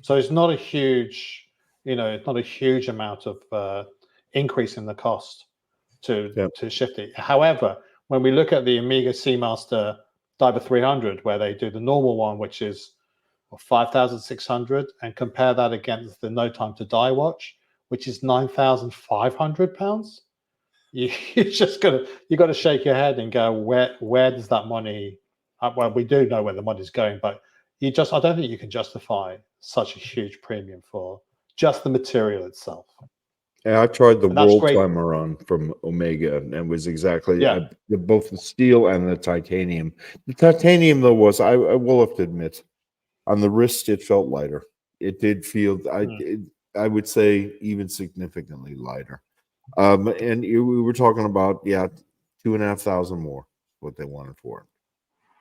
So it's not a huge, it's not a huge amount of increase in the cost to shift it. However, when we look at the Omega Seamaster Diver 300, where they do the normal one, which is 5,600, and compare that against the No Time to Die watch, which is £9,500, you got to shake your head and go, where does that money? Well, we do know where the money's going, but I don't think you can justify such a huge premium for just the material itself. Yeah, I tried the World great. Timer on from Omega, and it was exactly both the steel and the titanium. The titanium, though, was I will have to admit, on the wrist it felt lighter. It did feel I would say even significantly lighter. And we were talking about $2,500 more what they wanted for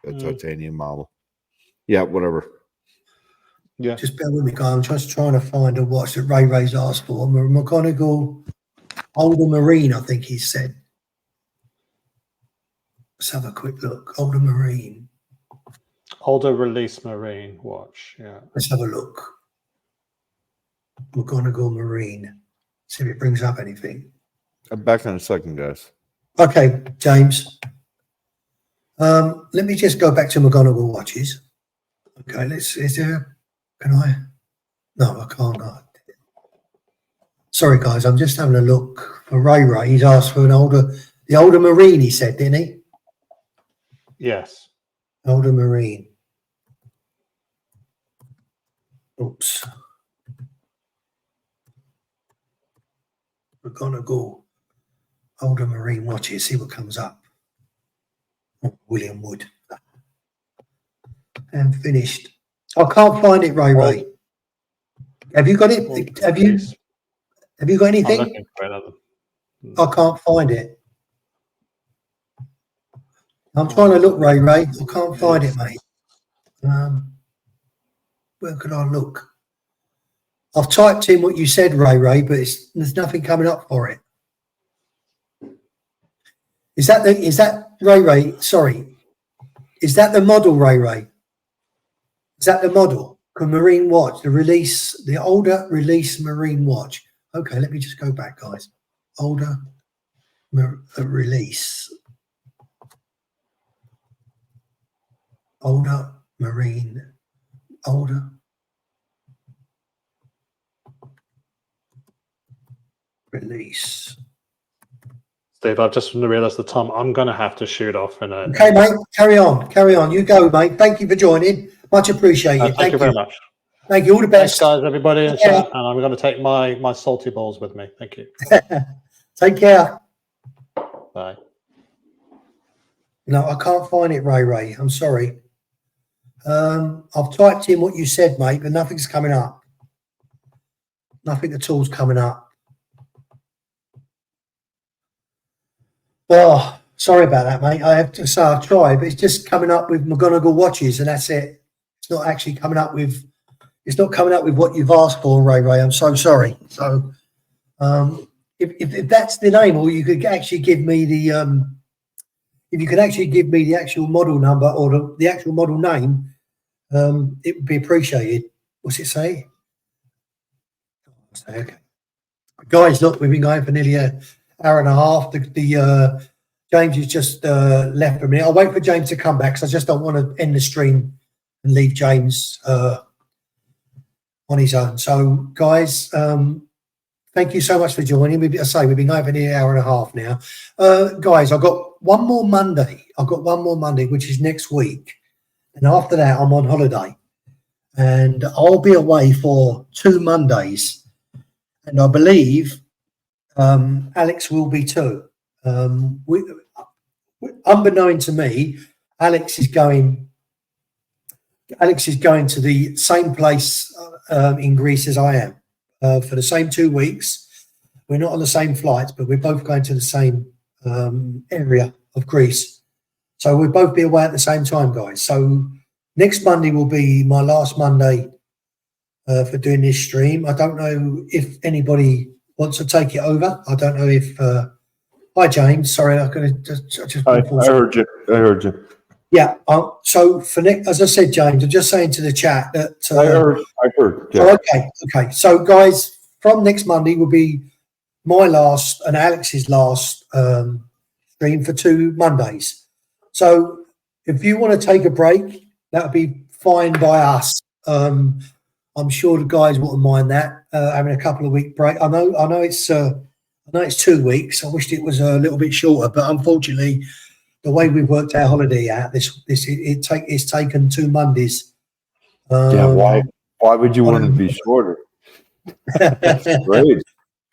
it. The titanium model. Yeah, whatever. Yeah. Just bear with me, guys. I'm just trying to find a watch that Ray's asked for. A McGonagall Older Marine, I think he said. Let's have a quick look. Older Marine. Older release Marine watch. Yeah. Let's have a look. McGonagall Marine. See if it brings up anything. I'm back in a second, guys. Okay, James. Let me just go back to McGonagall watches. Okay, can I? No, I can't. Sorry, guys, I'm just having a look for Ray. He's asked for the older Marine, he said, didn't he? Yes. Older Marine. Oops. McGonagall Older Marine watches, see what comes up. William Wood. And finished. I can't find it, Ray. Have you got it? Have you got anything? I can't find it. I'm trying to look, Ray. I can't find it, mate. Where can I look? I've typed in what you said, Ray, but there's nothing coming up for it. Is that Ray? Sorry. Is that the model, Ray? Is that the model? Marine watch, the older release Marine watch. Okay, let me just go back, guys. Older release. Older Marine. Older. Release. Steve, I've just realised the time. I'm going to have to shoot off in a... Okay, mate. Carry on. You go, mate. Thank you for joining. Much appreciated. Thank you very much. Thank you. All the best. Thanks, guys, everybody in the chat. And I'm going to take my salty balls with me. Thank you. Take care. Bye. No, I can't find it, Ray. I'm sorry. I've typed in what you said, mate, but nothing's coming up. Nothing at all's coming up. Oh, sorry about that, mate. I have to say I tried, but it's just coming up with McGonagall watches, and that's it. It's not actually coming up with. It's not coming up with what you've asked for, Ray. I'm so sorry. So, if that's the name, or you could actually give me the if you could actually give me the actual model number or the actual model name, it would be appreciated. What's it say? Okay, guys, look, we've been going for nearly an hour and a half. The James has just left for a minute. I'll wait for James to come back because I just don't want to end the stream and leave James on his own. So, guys, thank you so much for joining. I say we've been over nearly an hour and a half now. Guys, I've got one more Monday. Which is next week. And after that, I'm on holiday. And I'll be away for 2 Mondays. And I believe Alex will be too. Unbeknown to me, Alex is going to the same place in Greece as I am for the same 2 weeks. We're not on the same flights, but we're both going to the same area of Greece. So we'll both be away at the same time, guys. So next Monday will be my last Monday for doing this stream. I don't know if anybody wants to take it over. I don't know if. Hi, James. Sorry, I'm going to just. I heard you. Yeah. So for next, as I said, James, I'm just saying to the chat that. I heard. Yeah. Oh, okay. So, guys, from next Monday will be my last and Alex's last stream for 2 Mondays. So, if you want to take a break, that would be fine by us. I'm sure the guys wouldn't mind that having a couple of week break. I know it's 2 weeks. I wished it was a little bit shorter, but unfortunately, the way we've worked our holiday out, it's taken 2 Mondays. Why would you want it to be shorter? That's great.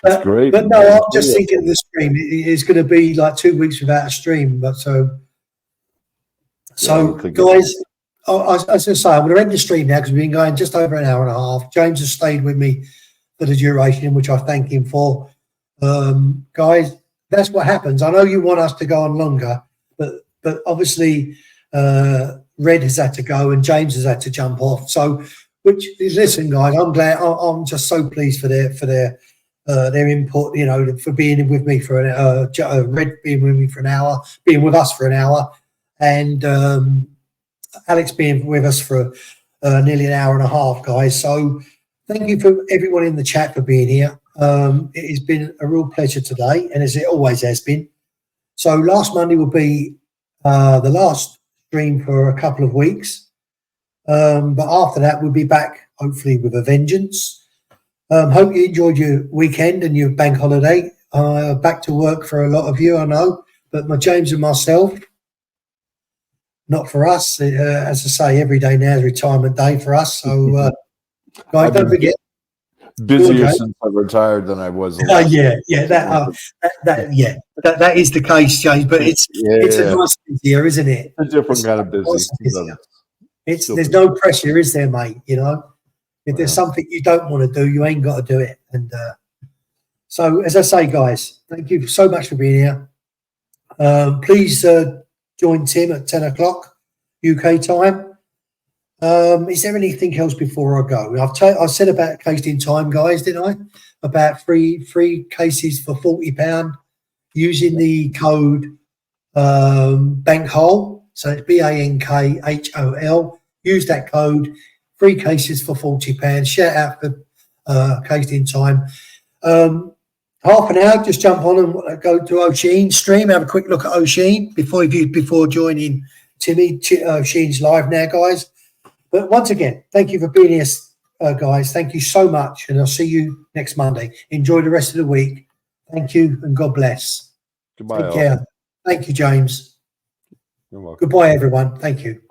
That's great. But no, I'm just thinking of the stream. It's going to be like 2 weeks without a stream. But so guys, as I say, I'm going to end the stream now because we've been going just over an hour and a half. James has stayed with me for the duration, which I thank him for. Guys, that's what happens. I know you want us to go on longer, but obviously Red has had to go and James has had to jump off. So, listen, guys, I'm glad. I'm just so pleased for their input. You know, for being with me for Red being with me for an hour, being with us for an hour, and Alex being with us for nearly an hour and a half, guys. So, thank you for everyone in the chat for being here. It has been a real pleasure today, and as it always has been. So, last Monday will be the last stream for a couple of weeks. But after that, we'll be back, hopefully, with a vengeance. Hope you enjoyed your weekend and your bank holiday. Back to work for a lot of you, I know. But James and myself, not for us. As I say, every day now is retirement day for us. So, guys, don't forget. Busier since I retired than I was. That is the case, James. But it's a nice busier, isn't it? A different kind of busy. There's no pressure, is there, mate? You know, if there's something you don't want to do, you ain't got to do it. And so, as I say, guys, thank you so much for being here. Please join Tim at 10 o'clock UK time. Is there anything else before I go? I said about cased in time, guys, didn't I? About free cases for £40 using the code Bankhole. So it's BANKHOL. Use that code. Free cases for £40. Shout out for cased in time. Half an hour. Just jump on and go to O'Sheen's stream. Have a quick look at O'Sheen before joining Timmy. O'Sheen's live now, guys. But once again, thank you for being here, guys. Thank you so much. And I'll see you next Monday. Enjoy the rest of the week. Thank you and God bless. Goodbye. Take care. Thank you, James. You're welcome. Goodbye, everyone. Thank you.